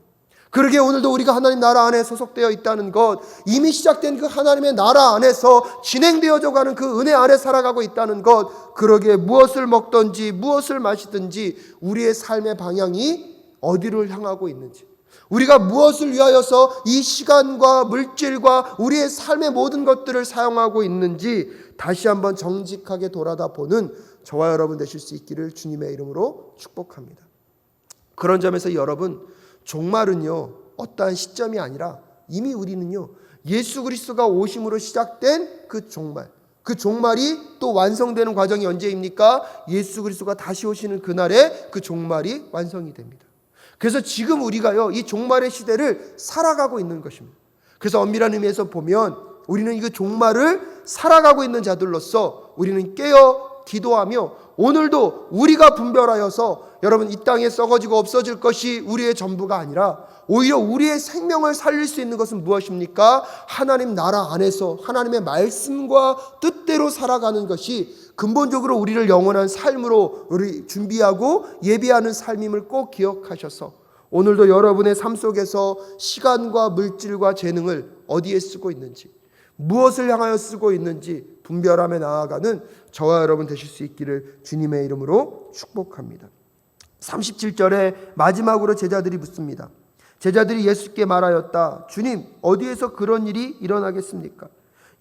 그러기에 오늘도 우리가 하나님 나라 안에 소속되어 있다는 것, 이미 시작된 그 하나님의 나라 안에서 진행되어져 가는 그 은혜 안에 살아가고 있다는 것, 그러기에 무엇을 먹든지 무엇을 마시든지 우리의 삶의 방향이 어디를 향하고 있는지, 우리가 무엇을 위하여서 이 시간과 물질과 우리의 삶의 모든 것들을 사용하고 있는지 다시 한번 정직하게 돌아다보는 저와 여러분 되실 수 있기를 주님의 이름으로 축복합니다. 그런 점에서 여러분, 종말은요 어떠한 시점이 아니라 이미 우리는요 예수 그리스도가 오심으로 시작된 그 종말, 그 종말이 또 완성되는 과정이 언제입니까? 예수 그리스도가 다시 오시는 그날에 그 종말이 완성이 됩니다. 그래서 지금 우리가요 이 종말의 시대를 살아가고 있는 것입니다. 그래서 엄밀한 의미에서 보면 우리는 이 종말을 살아가고 있는 자들로서 우리는 깨어 기도하며 오늘도 우리가 분별하여서 여러분 이 땅에 썩어지고 없어질 것이 우리의 전부가 아니라 오히려 우리의 생명을 살릴 수 있는 것은 무엇입니까? 하나님 나라 안에서 하나님의 말씀과 뜻대로 살아가는 것이 근본적으로 우리를 영원한 삶으로 우리 준비하고 예비하는 삶임을 꼭 기억하셔서 오늘도 여러분의 삶 속에서 시간과 물질과 재능을 어디에 쓰고 있는지, 무엇을 향하여 쓰고 있는지 분별하며 나아가는 저와 여러분 되실 수 있기를 주님의 이름으로 축복합니다. 37절에 마지막으로 제자들이 묻습니다. 제자들이 예수께 말하였다. 주님, 어디에서 그런 일이 일어나겠습니까?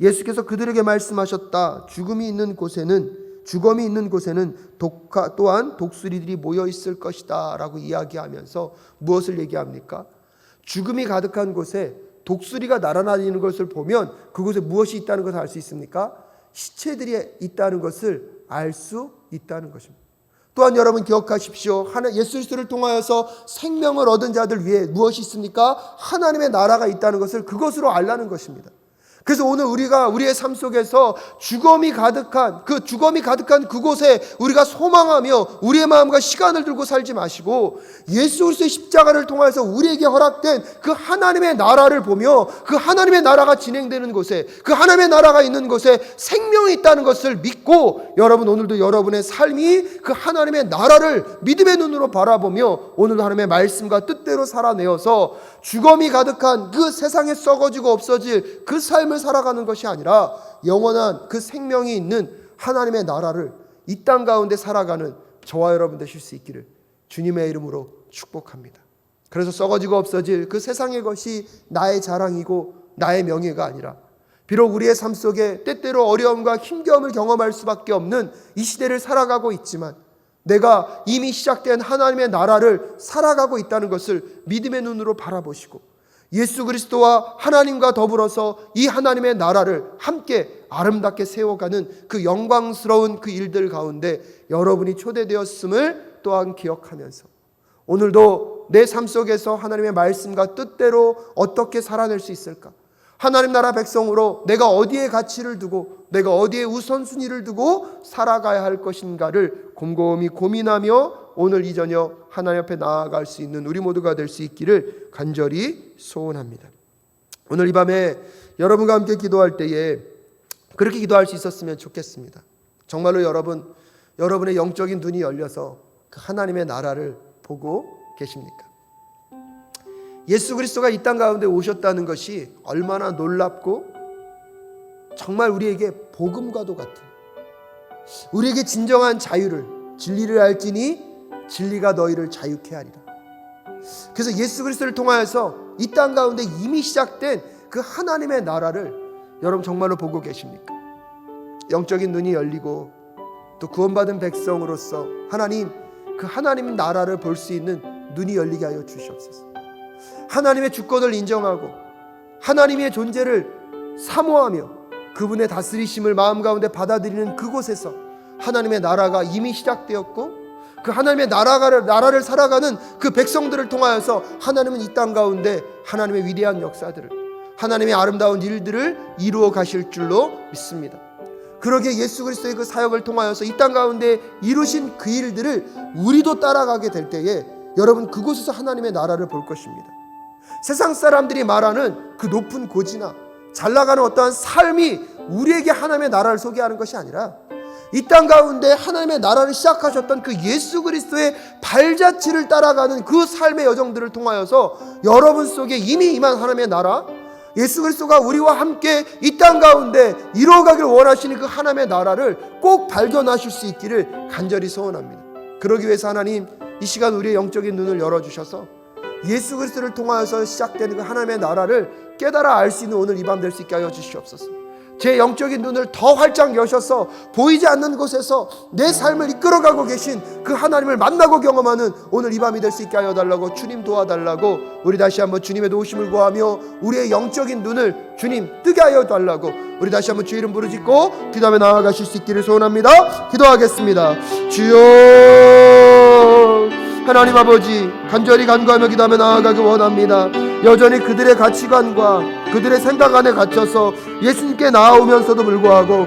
예수께서 그들에게 말씀하셨다. 주검이 있는 곳에는 또한 독수리들이 모여 있을 것이다 라고 이야기하면서 무엇을 얘기합니까? 죽음이 가득한 곳에 독수리가 날아다니는 것을 보면 그곳에 무엇이 있다는 것을 알 수 있습니까? 시체들이 있다는 것을 알 수 있다는 것입니다. 또한 여러분 기억하십시오. 예수 그리스도를 통하여서 생명을 얻은 자들 위에 무엇이 있습니까? 하나님의 나라가 있다는 것을 그것으로 알라는 것입니다. 그래서 오늘 우리가 우리의 삶 속에서 죽음이 가득한 그곳에 우리가 소망하며 우리의 마음과 시간을 들고 살지 마시고 예수 그리스도의 십자가를 통해서 우리에게 허락된 그 하나님의 나라를 보며 그 하나님의 나라가 진행되는 곳에, 그 하나님의 나라가 있는 곳에 생명이 있다는 것을 믿고 여러분 오늘도 여러분의 삶이 그 하나님의 나라를 믿음의 눈으로 바라보며 오늘도 하나님의 말씀과 뜻대로 살아내어서 죽음이 가득한 그 세상에 썩어지고 없어질 그 삶을 살아가는 것이 아니라 영원한 그 생명이 있는 하나님의 나라를 이 땅 가운데 살아가는 저와 여러분 되실 수 있기를 주님의 이름으로 축복합니다. 그래서 썩어지고 없어질 그 세상의 것이 나의 자랑이고 나의 명예가 아니라 비록 우리의 삶 속에 때때로 어려움과 힘겨움을 경험할 수밖에 없는 이 시대를 살아가고 있지만 내가 이미 시작된 하나님의 나라를 살아가고 있다는 것을 믿음의 눈으로 바라보시고 예수 그리스도와 하나님과 더불어서 이 하나님의 나라를 함께 아름답게 세워가는 그 영광스러운 그 일들 가운데 여러분이 초대되었음을 또한 기억하면서 오늘도 내 삶 속에서 하나님의 말씀과 뜻대로 어떻게 살아낼 수 있을까? 하나님 나라 백성으로 내가 어디에 가치를 두고 내가 어디에 우선순위를 두고 살아가야 할 것인가를 곰곰이 고민하며 오늘 이 저녁 하나님 앞에 나아갈 수 있는 우리 모두가 될 수 있기를 간절히 소원합니다. 오늘 이 밤에 여러분과 함께 기도할 때에 그렇게 기도할 수 있었으면 좋겠습니다. 정말로 여러분의 영적인 눈이 열려서 그 하나님의 나라를 보고 계십니까? 예수 그리스도가 이 땅 가운데 오셨다는 것이 얼마나 놀랍고 정말 우리에게 복음과도 같은, 우리에게 진정한 자유를, 진리를 알지니 진리가 너희를 자유케 하리라. 그래서 예수 그리스도를 통하여서 이 땅 가운데 이미 시작된 그 하나님의 나라를 여러분 정말로 보고 계십니까? 영적인 눈이 열리고 또 구원받은 백성으로서 하나님, 그 하나님 나라를 볼 수 있는 눈이 열리게 하여 주시옵소서. 하나님의 주권을 인정하고 하나님의 존재를 사모하며 그분의 다스리심을 마음 가운데 받아들이는 그곳에서 하나님의 나라가 이미 시작되었고, 그 하나님의 나라를 살아가는 그 백성들을 통하여서 하나님은 이 땅 가운데 하나님의 위대한 역사들을, 하나님의 아름다운 일들을 이루어 가실 줄로 믿습니다. 그러기에 예수 그리스도의 그 사역을 통하여서 이 땅 가운데 이루신 그 일들을 우리도 따라가게 될 때에 여러분 그곳에서 하나님의 나라를 볼 것입니다. 세상 사람들이 말하는 그 높은 고지나 잘 나가는 어떠한 삶이 우리에게 하나님의 나라를 소개하는 것이 아니라 이 땅 가운데 하나님의 나라를 시작하셨던 그 예수 그리스도의 발자취를 따라가는 그 삶의 여정들을 통하여서 여러분 속에 이미 임한 하나님의 나라, 예수 그리스도가 우리와 함께 이 땅 가운데 이루어가기를 원하시는 그 하나님의 나라를 꼭 발견하실 수 있기를 간절히 소원합니다. 그러기 위해서 하나님 이 시간 우리의 영적인 눈을 열어주셔서 예수 그리스도를 통하여서 시작되는 그 하나님의 나라를 깨달아 알 수 있는 오늘 이 밤 될 수 있게 하여 주시옵소서. 제 영적인 눈을 더 활짝 여셔서 보이지 않는 곳에서 내 삶을 이끌어가고 계신 그 하나님을 만나고 경험하는 오늘 이 밤이 될 수 있게 하여 달라고, 주님 도와달라고 우리 다시 한번 주님의 도우심을 구하며 우리의 영적인 눈을 주님 뜨게 하여 달라고 우리 다시 한번 주 이름 부르짖고 기도하며 나아가실 수 있기를 소원합니다. 기도하겠습니다. 주여, 하나님 아버지, 간절히 간구하며 기도하며 나아가기 원합니다. 여전히 그들의 가치관과 그들의 생각 안에 갇혀서 예수님께 나아오면서도 불구하고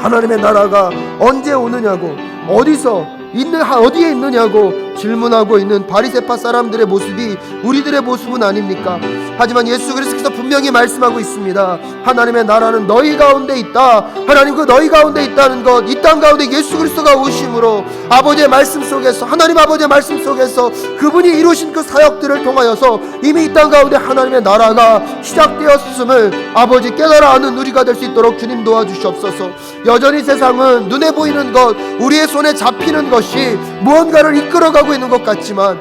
하나님의 나라가 언제 오느냐고, 어디에 있느냐고 질문하고 있는 바리새파 사람들의 모습이 우리들의 모습은 아닙니까? 하지만 예수 그리스도께서 분명히 말씀하고 있습니다. 하나님의 나라는 너희 가운데 있다. 하나님 그 너희 가운데 있다는 것, 이 땅 가운데 예수 그리스도가 오심으로 아버지의 말씀 속에서, 하나님 아버지의 말씀 속에서 그분이 이루신 그 사역들을 통하여서 이미 이 땅 가운데 하나님의 나라가 시작되었음을 아버지 깨달아 아는 우리가 될 수 있도록 주님 도와주시옵소서. 여전히 세상은 눈에 보이는 것, 우리의 손에 잡히는 것이 무언가를 이끌어가고 있는 것 같지만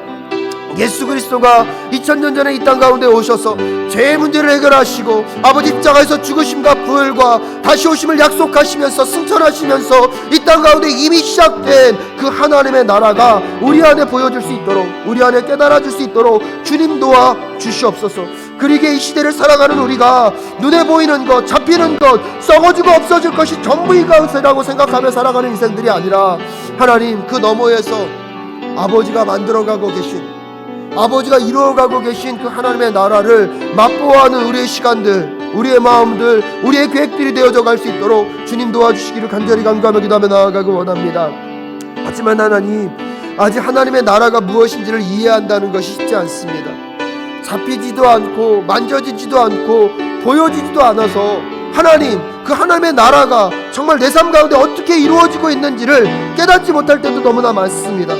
예수 그리스도가 2000년 전에 이 땅 가운데 오셔서 죄의 문제를 해결하시고 아버지 십자가에서 죽으심과 부활과 다시 오심을 약속하시면서 승천하시면서 이 땅 가운데 이미 시작된 그 하나님의 나라가 우리 안에 보여줄 수 있도록, 우리 안에 깨달아줄 수 있도록 주님 도와 주시옵소서. 그러기에 이 시대를 살아가는 우리가 눈에 보이는 것, 잡히는 것, 썩어지고 없어질 것이 전부 이것이라고 생각하며 살아가는 인생들이 아니라 하나님 그 너머에서 아버지가 만들어가고 계신, 아버지가 이루어가고 계신 그 하나님의 나라를 맛보아하는 우리의 시간들, 우리의 마음들, 우리의 계획들이 되어져 갈 수 있도록 주님 도와주시기를 간절히 간구하며 기도하며 나아가고 원합니다. 하지만 하나님, 아직 하나님의 나라가 무엇인지를 이해한다는 것이 쉽지 않습니다. 잡히지도 않고 만져지지도 않고 보여지지도 않아서 하나님, 그 하나님의 나라가 정말 내 삶 가운데 어떻게 이루어지고 있는지를 깨닫지 못할 때도 너무나 많습니다.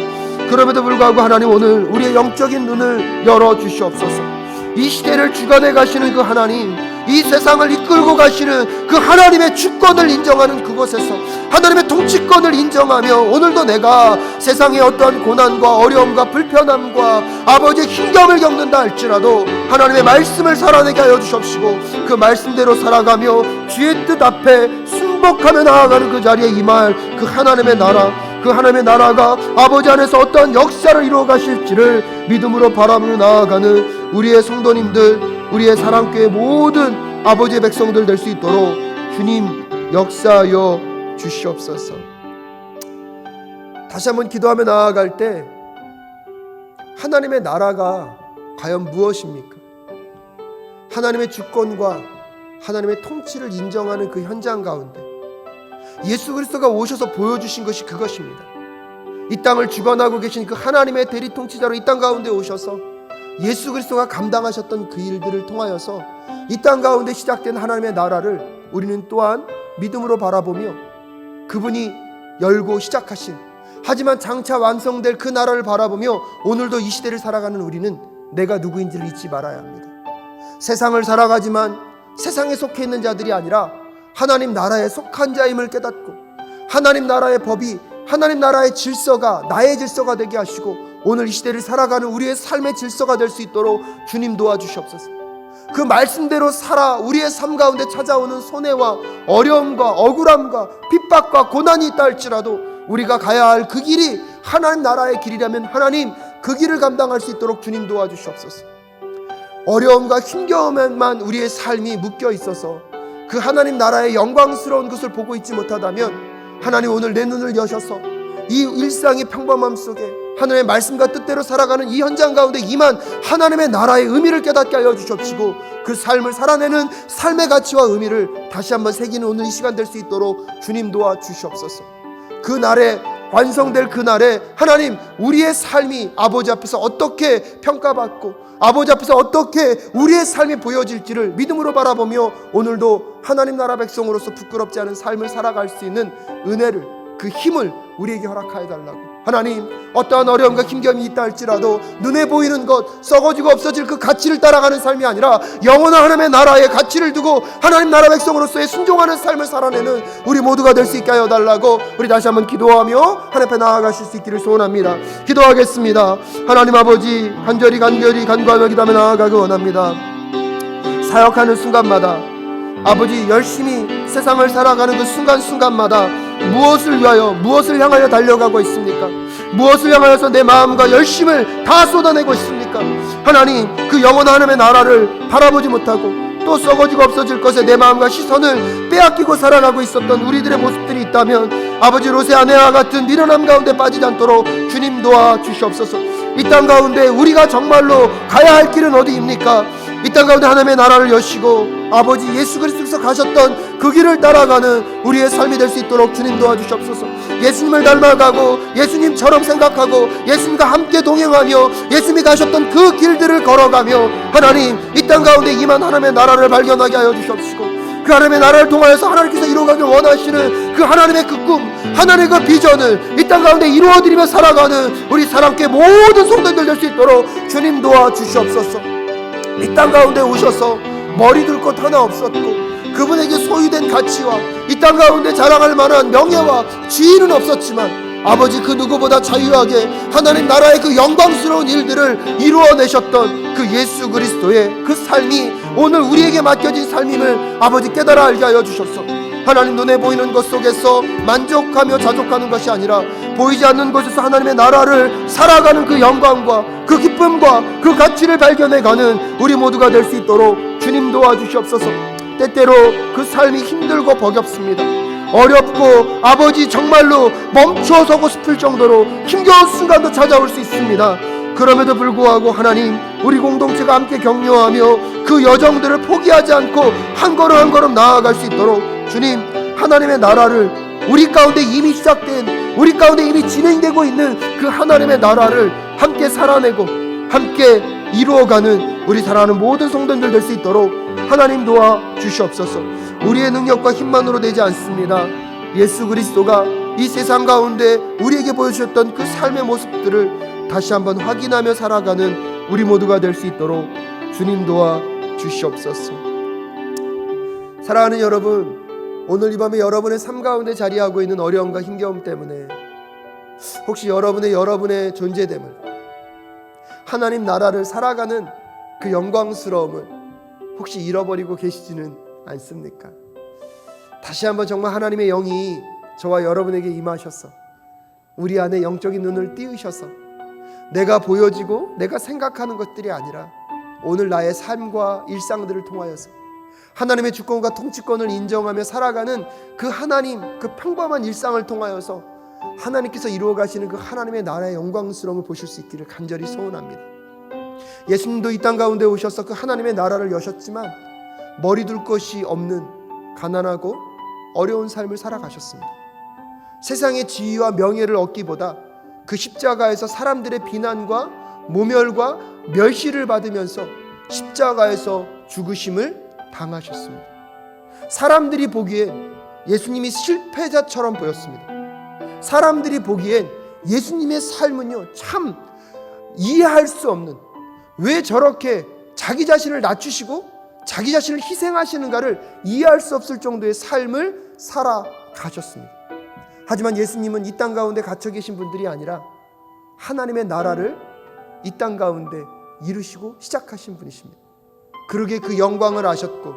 그럼에도 불구하고 하나님, 오늘 우리의 영적인 눈을 열어주시옵소서. 이 시대를 주관해 가시는 그 하나님, 이 세상을 이끌고 가시는 그 하나님의 주권을 인정하는 그곳에서 하나님의 통치권을 인정하며 오늘도 내가 세상의 어떠한 고난과 어려움과 불편함과 아버지의 힘겨움을 겪는다 할지라도 하나님의 말씀을 살아내게 하여 주십시고 그 말씀대로 살아가며 주의 뜻 앞에 순복하며 나아가는 그 자리에 임할 그 하나님의 나라, 그 하나님의 나라가 아버지 안에서 어떤 역사를 이루어 가실지를 믿음으로 바라보며 나아가는 우리의 성도님들, 우리의 사랑교회 모든 아버지의 백성들 될 수 있도록 주님 역사하여 주시옵소서. 다시 한번 기도하며 나아갈 때 하나님의 나라가 과연 무엇입니까? 하나님의 주권과 하나님의 통치를 인정하는 그 현장 가운데 예수 그리스도가 오셔서 보여주신 것이 그것입니다. 이 땅을 주관하고 계신 그 하나님의 대리 통치자로 이 땅 가운데 오셔서 예수 그리스도가 감당하셨던 그 일들을 통하여서 이 땅 가운데 시작된 하나님의 나라를 우리는 또한 믿음으로 바라보며 그분이 열고 시작하신, 하지만 장차 완성될 그 나라를 바라보며 오늘도 이 시대를 살아가는 우리는 내가 누구인지를 잊지 말아야 합니다. 세상을 살아가지만 세상에 속해 있는 자들이 아니라 하나님 나라에 속한 자임을 깨닫고 하나님 나라의 법이 하나님 나라의 질서가 나의 질서가 되게 하시고 오늘 이 시대를 살아가는 우리의 삶의 질서가 될 수 있도록 주님 도와주시옵소서. 그 말씀대로 살아 우리의 삶 가운데 찾아오는 손해와 어려움과 억울함과 핍박과 고난이 있다 할지라도 우리가 가야 할 그 길이 하나님 나라의 길이라면 하나님 그 길을 감당할 수 있도록 주님 도와주시옵소서. 어려움과 힘겨움에만 우리의 삶이 묶여 있어서 그 하나님 나라의 영광스러운 것을 보고 있지 못하다면 하나님 오늘 내 눈을 여셔서 이 일상의 평범함 속에 하나님의 말씀과 뜻대로 살아가는 이 현장 가운데 임한 하나님의 나라의 의미를 깨닫게 하여 주시옵시고 그 삶을 살아내는 삶의 가치와 의미를 다시 한번 새기는 오늘 이 시간 될 수 있도록 주님 도와주시옵소서. 그날에 완성될 그날에 하나님 우리의 삶이 아버지 앞에서 어떻게 평가받고 아버지 앞에서 어떻게 우리의 삶이 보여질지를 믿음으로 바라보며 오늘도 하나님 나라 백성으로서 부끄럽지 않은 삶을 살아갈 수 있는 은혜를 그 힘을 우리에게 허락하여 달라고. 하나님 어떠한 어려움과 힘겨움이 있다 할지라도 눈에 보이는 것 썩어지고 없어질 그 가치를 따라가는 삶이 아니라 영원한 하나님의 나라의 가치를 두고 하나님 나라 백성으로서의 순종하는 삶을 살아내는 우리 모두가 될 수 있게 하여 달라고 우리 다시 한번 기도하며 하나님 앞에 나아가실 수 있기를 소원합니다. 기도하겠습니다. 하나님 아버지 간절히 간구하며 기도하며 나아가기 원합니다. 사역하는 순간마다 아버지 열심히 세상을 살아가는 그 순간순간마다 무엇을 위하여 무엇을 향하여 달려가고 있습니까? 무엇을 향하여서 내 마음과 열심을 다 쏟아내고 있습니까? 하나님 그 영원한 하나님의 나라를 바라보지 못하고 또 썩어지고 없어질 것에 내 마음과 시선을 빼앗기고 살아가고 있었던 우리들의 모습들이 있다면 아버지 롯의 아내와 같은 미련함 가운데 빠지지 않도록 주님 도와주시옵소서. 이 땅 가운데 우리가 정말로 가야 할 길은 어디입니까? 이 땅 가운데 하나님의 나라를 여시고 아버지 예수 그리스도께서 가셨던 그 길을 따라가는 우리의 삶이 될 수 있도록 주님 도와주시옵소서. 예수님을 닮아가고 예수님처럼 생각하고 예수님과 함께 동행하며 예수님이 가셨던 그 길들을 걸어가며 하나님 이 땅 가운데 임한 하나님의 나라를 발견하게 하여 주시옵시고 그 하나님의 나라를 통하여서 하나님께서 이루어가길 원하시는 그 하나님의 그 꿈, 하나님의 그 비전을 이 땅 가운데 이루어드리며 살아가는 우리 사랑교회 모든 성도들 될 수 있도록 주님 도와주시옵소서. 이 땅 가운데 오셔서 머리 둘 것 하나 없었고 그분에게 소유된 가치와 이 땅 가운데 자랑할 만한 명예와 지위는 없었지만 아버지 그 누구보다 자유하게 하나님 나라의 그 영광스러운 일들을 이루어내셨던 그 예수 그리스도의 그 삶이 오늘 우리에게 맡겨진 삶임을 아버지 깨달아 알게 하여 주셨소. 하나님 눈에 보이는 것 속에서 만족하며 자족하는 것이 아니라 보이지 않는 곳에서 하나님의 나라를 살아가는 그 영광과 그 기쁨과 그 가치를 발견해가는 우리 모두가 될 수 있도록 주님 도와주시옵소서. 때때로 그 삶이 힘들고 버겁습니다. 어렵고 아버지 정말로 멈춰서고 싶을 정도로 힘겨운 순간도 찾아올 수 있습니다. 그럼에도 불구하고 하나님 우리 공동체가 함께 격려하며 그 여정들을 포기하지 않고 한 걸음 한 걸음 나아갈 수 있도록 주님 하나님의 나라를 우리 가운데 이미 시작된 우리 가운데 이미 진행되고 있는 그 하나님의 나라를 함께 살아내고 함께 이루어가는 우리 사랑하는 모든 성도들 될 수 있도록 하나님 도와 주시옵소서. 우리의 능력과 힘만으로 되지 않습니다. 예수 그리스도가 이 세상 가운데 우리에게 보여주셨던 그 삶의 모습들을 다시 한번 확인하며 살아가는 우리 모두가 될 수 있도록 주님 도와 주시옵소서. 사랑하는 여러분, 오늘 이 밤에 여러분의 삶 가운데 자리하고 있는 어려움과 힘겨움 때문에 혹시 여러분의 존재됨을 하나님 나라를 살아가는 그 영광스러움을 혹시 잃어버리고 계시지는 않습니까? 다시 한번 정말 하나님의 영이 저와 여러분에게 임하셔서 우리 안에 영적인 눈을 띄우셔서 내가 보여지고 내가 생각하는 것들이 아니라 오늘 나의 삶과 일상들을 통하여서 하나님의 주권과 통치권을 인정하며 살아가는 그 하나님 그 평범한 일상을 통하여서 하나님께서 이루어 가시는 그 하나님의 나라의 영광스러움을 보실 수 있기를 간절히 소원합니다. 예수님도 이 땅 가운데 오셔서 그 하나님의 나라를 여셨지만 머리 둘 것이 없는 가난하고 어려운 삶을 살아가셨습니다. 세상의 지위와 명예를 얻기보다 그 십자가에서 사람들의 비난과 모멸과 멸시를 받으면서 십자가에서 죽으심을 당하셨습니다. 사람들이 보기엔 예수님이 실패자처럼 보였습니다. 사람들이 보기엔 예수님의 삶은요 참 이해할 수 없는, 왜 저렇게 자기 자신을 낮추시고 자기 자신을 희생하시는가를 이해할 수 없을 정도의 삶을 살아가셨습니다. 하지만 예수님은 이 땅 가운데 갇혀 계신 분들이 아니라 하나님의 나라를 이 땅 가운데 이루시고 시작하신 분이십니다. 그러기에 그 영광을 아셨고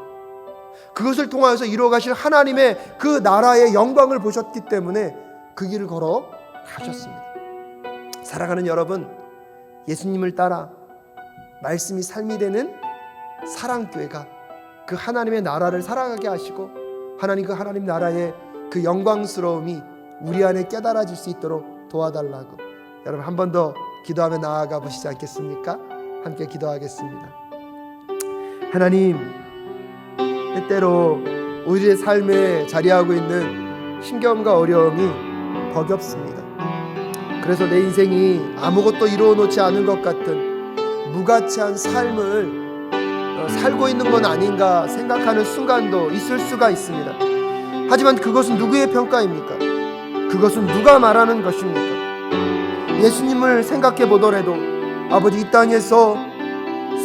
그것을 통하여서 이루어가실 하나님의 그 나라의 영광을 보셨기 때문에 그 길을 걸어 가셨습니다. 사랑하는 여러분, 예수님을 따라 말씀이 삶이 되는 사랑교회가 그 하나님의 나라를 살아가게 하시고 하나님 그 하나님 나라의 그 영광스러움이 우리 안에 깨달아질 수 있도록 도와달라고 여러분 한 번 더 기도하며 나아가 보시지 않겠습니까? 함께 기도하겠습니다. 하나님, 때때로 우리의 삶에 자리하고 있는 힘겨움과 어려움이 버겁습니다. 그래서 내 인생이 아무것도 이루어 놓지 않은 것 같은 무가치한 삶을 살고 있는 건 아닌가 생각하는 순간도 있을 수가 있습니다. 하지만 그것은 누구의 평가입니까? 그것은 누가 말하는 것입니까? 예수님을 생각해 보더라도 아버지 이 땅에서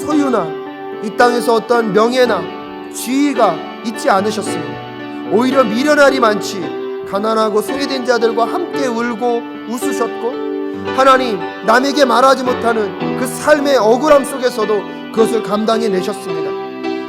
소유나 이 땅에서 어떤 명예나 지위가 있지 않으셨습니다. 오히려 미련할이 많지 가난하고 소외된 자들과 함께 울고 웃으셨고 하나님 남에게 말하지 못하는 그 삶의 억울함 속에서도 그것을 감당해 내셨습니다.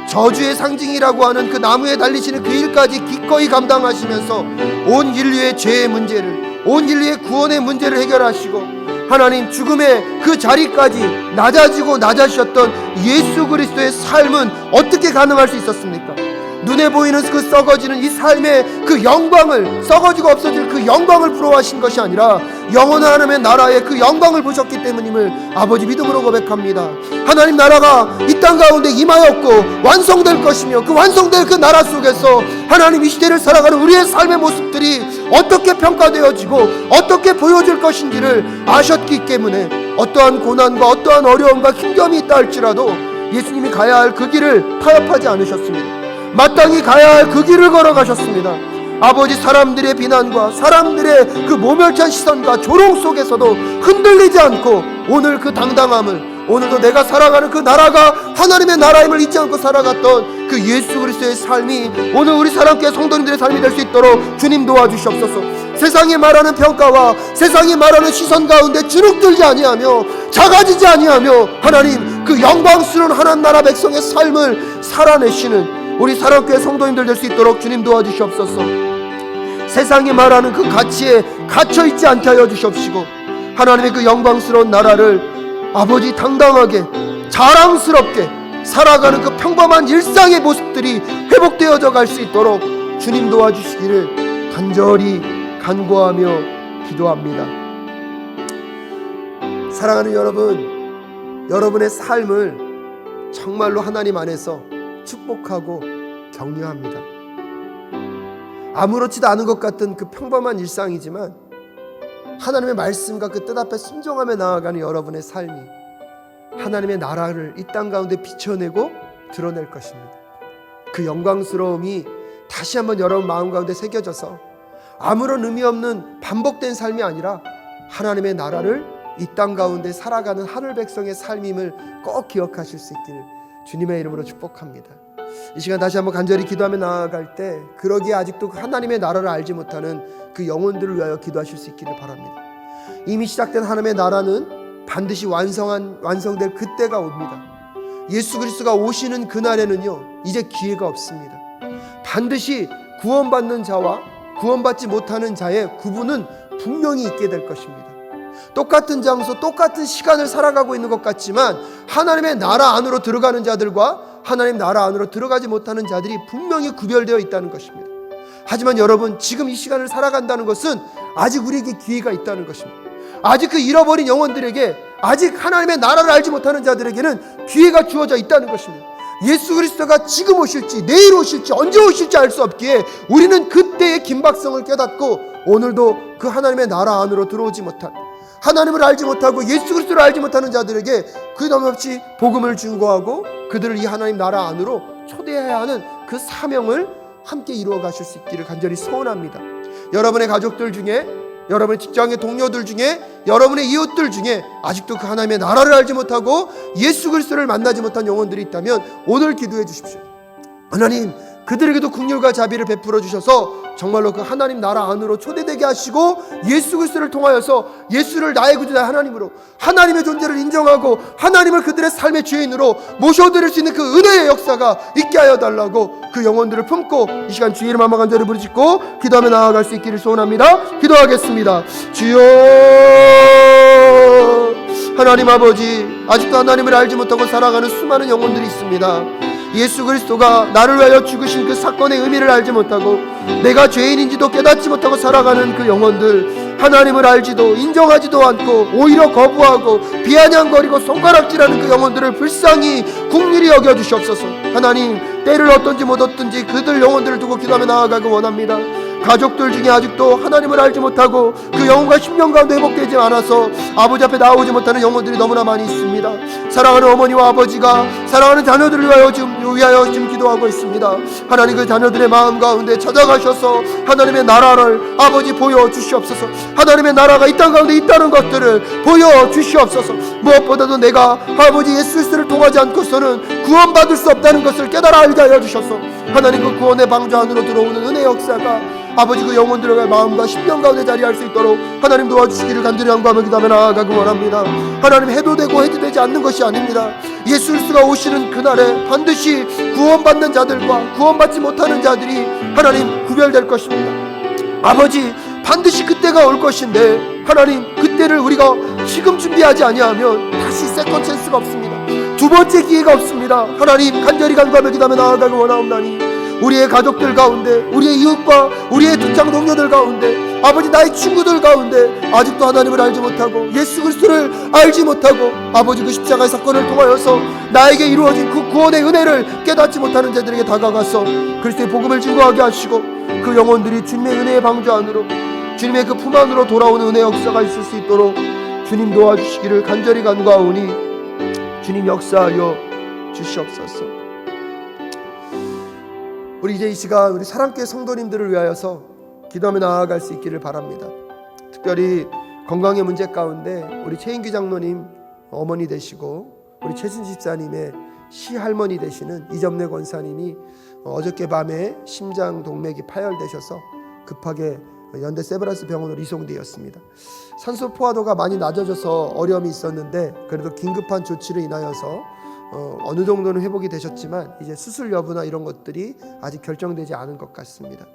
저주의 상징이라고 하는 그 나무에 달리시는 그 일까지 기꺼이 감당하시면서 온 인류의 죄의 문제를 온 인류의 구원의 문제를 해결하시고 하나님 죽음의 그 자리까지 낮아지고 낮아지셨던 예수 그리스도의 삶은 어떻게 가능할 수 있었습니까? 눈에 보이는 그 썩어지는 이 삶의 그 영광을 썩어지고 없어질 그 영광을 부러워하신 것이 아니라 영원한 하나님의 나라의 그 영광을 보셨기 때문임을 아버지 믿음으로 고백합니다. 하나님 나라가 이 땅 가운데 임하였고 완성될 것이며 그 완성될 그 나라 속에서 하나님 이 시대를 살아가는 우리의 삶의 모습들이 어떻게 평가되어지고 어떻게 보여질 것인지를 아셨기 때문에 어떠한 고난과 어떠한 어려움과 힘겨움이 있다 할지라도 예수님이 가야 할 그 길을 타협하지 않으셨습니다. 마땅히 가야 할 그 길을 걸어가셨습니다. 아버지 사람들의 비난과 사람들의 그 모멸찬 시선과 조롱 속에서도 흔들리지 않고 오늘 그 당당함을 오늘도 내가 살아가는 그 나라가 하나님의 나라임을 잊지 않고 살아갔던 그 예수 그리스도의 삶이 오늘 우리 사랑교회 성도님들의 삶이 될 수 있도록 주님 도와주시옵소서. 세상이 말하는 평가와 세상이 말하는 시선 가운데 주눅들지 아니하며 작아지지 아니하며 하나님 그 영광스러운 하나님 나라 백성의 삶을 살아내시는 우리 사랑교회 성도님들 될 수 있도록 주님 도와주시옵소서. 세상이 말하는 그 가치에 갇혀있지 않게 하여 주시옵시고 하나님의 그 영광스러운 나라를 아버지 당당하게 자랑스럽게 살아가는 그 평범한 일상의 모습들이 회복되어져 갈 수 있도록 주님 도와주시기를 간절히 간구하며 기도합니다. 사랑하는 여러분, 여러분의 삶을 정말로 하나님 안에서 축복하고 격려합니다. 아무렇지도 않은 것 같은 그 평범한 일상이지만 하나님의 말씀과 그 뜻 앞에 순종하며 나아가는 여러분의 삶이 하나님의 나라를 이 땅 가운데 비춰내고 드러낼 것입니다. 그 영광스러움이 다시 한번 여러분 마음 가운데 새겨져서 아무런 의미 없는 반복된 삶이 아니라 하나님의 나라를 이 땅 가운데 살아가는 하늘 백성의 삶임을 꼭 기억하실 수 있기를 주님의 이름으로 축복합니다. 이 시간 다시 한번 간절히 기도하며 나아갈 때 그러기에 아직도 하나님의 나라를 알지 못하는 그 영혼들을 위하여 기도하실 수 있기를 바랍니다. 이미 시작된 하나님의 나라는 반드시 완성될 그때가 옵니다. 예수 그리스도가 오시는 그날에는요 이제 기회가 없습니다. 반드시 구원받는 자와 구원받지 못하는 자의 구분은 분명히 있게 될 것입니다. 똑같은 장소 똑같은 시간을 살아가고 있는 것 같지만 하나님의 나라 안으로 들어가는 자들과 하나님 나라 안으로 들어가지 못하는 자들이 분명히 구별되어 있다는 것입니다. 하지만 여러분 지금 이 시간을 살아간다는 것은 아직 우리에게 기회가 있다는 것입니다. 아직 그 잃어버린 영혼들에게 아직 하나님의 나라를 알지 못하는 자들에게는 기회가 주어져 있다는 것입니다. 예수 그리스도가 지금 오실지 내일 오실지 언제 오실지 알 수 없기에 우리는 그때의 긴박성을 깨닫고 오늘도 그 하나님의 나라 안으로 들어오지 못한 하나님을 알지 못하고 예수 그리스도를 알지 못하는 자들에게 그다음없이 복음을 증거하고 그들을 이 하나님 나라 안으로 초대해야 하는 그 사명을 함께 이루어 가실 수 있기를 간절히 소원합니다. 여러분의 가족들 중에 여러분의 직장의 동료들 중에 여러분의 이웃들 중에 아직도 그 하나님의 나라를 알지 못하고 예수 그리스도를 만나지 못한 영혼들이 있다면 오늘 기도해 주십시오. 하나님 그들에게도 긍휼과 자비를 베풀어 주셔서 정말로 그 하나님 나라 안으로 초대되게 하시고 예수 그리스도를 통하여서 예수를 나의 구주자 하나님으로 하나님의 존재를 인정하고 하나님을 그들의 삶의 주인으로 모셔드릴 수 있는 그 은혜의 역사가 있게 하여 달라고 그 영혼들을 품고 이 시간 주의 이름 한번 간절히 부르짖고 기도하며 나아갈 수 있기를 소원합니다. 기도하겠습니다. 주여, 하나님 아버지, 아직도 하나님을 알지 못하고 살아가는 수많은 영혼들이 있습니다. 예수 그리스도가 나를 위하여 죽으신 그 사건의 의미를 알지 못하고 내가 죄인인지도 깨닫지 못하고 살아가는 그 영혼들, 하나님을 알지도 인정하지도 않고 오히려 거부하고 비아냥거리고 손가락질하는 그 영혼들을 불쌍히 긍휼히 여겨주시옵소서. 하나님, 때를 얻든지 못 얻든지 그들 영혼들을 두고 기도하며 나아가기 원합니다. 가족들 중에 아직도 하나님을 알지 못하고 그 영혼과 10년 가운데 회복되지 않아서 아버지 앞에 나오지 못하는 영혼들이 너무나 많이 있습니다. 사랑하는 어머니와 아버지가 사랑하는 자녀들을 위하여 지금 기도하고 있습니다. 하나님, 그 자녀들의 마음 가운데 찾아가셔서 하나님의 나라를 아버지 보여주시옵소서. 하나님의 나라가 이 땅 가운데 있다는 것들을 보여주시옵소서. 무엇보다도 내가 아버지 예수 그리스도를 통하지 않고서는 구원받을 수 없다는 것을 깨달아 알게 하여 주셔서 하나님, 그 구원의 방주 안으로 들어오는 은혜의 역사가 아버지 그 영혼들의 마음과 10년 가운데 자리할 수 있도록 하나님 도와주시기를 간절히 간구하며 기도하며 나아가기 원합니다. 하나님, 해도 되고 해도 되지 않는 것이 아닙니다. 예수 그리스도가 오시는 그날에 반드시 구원받는 자들과 구원받지 못하는 자들이 하나님 구별될 것입니다. 아버지, 반드시 그때가 올 것인데 하나님, 그때를 우리가 지금 준비하지 아니하면 다시 세컨 찬스가 없습니다. 두 번째 기회가 없습니다. 하나님, 간절히 간구하며 기도하며 나아가기 원하옵나니 우리의 가족들 가운데, 우리의 이웃과 우리의 직장 동료들 가운데, 아버지 나의 친구들 가운데 아직도 하나님을 알지 못하고 예수 그리스도를 알지 못하고 아버지 그 십자가의 사건을 통하여서 나에게 이루어진 그 구원의 은혜를 깨닫지 못하는 자들에게 다가가서 그리스도의 복음을 증거하게 하시고 그 영혼들이 주님의 은혜의 방주 안으로, 주님의 그 품 안으로 돌아오는 은혜의 역사가 있을 수 있도록 주님 도와주시기를 간절히 간구하오니 주님 역사하여 주시옵소서. 우리 이제 이 시간 우리 사랑교회 성도님들을 위하여서 기도하며 나아갈 수 있기를 바랍니다. 특별히 건강의 문제 가운데 우리 최인규 장로님 어머니 되시고 우리 최순 집사님의 시할머니 되시는 이점래 권사님이 어저께 밤에 심장 동맥이 파열되셔서 급하게 연대 세브란스 병원으로 이송되었습니다. 산소 포화도가 많이 낮아져서 어려움이 있었는데 그래도 긴급한 조치를 인하여서 어느 정도는 회복이 되셨지만 이제 수술 여부나 이런 것들이 아직 결정되지 않은 것 같습니다.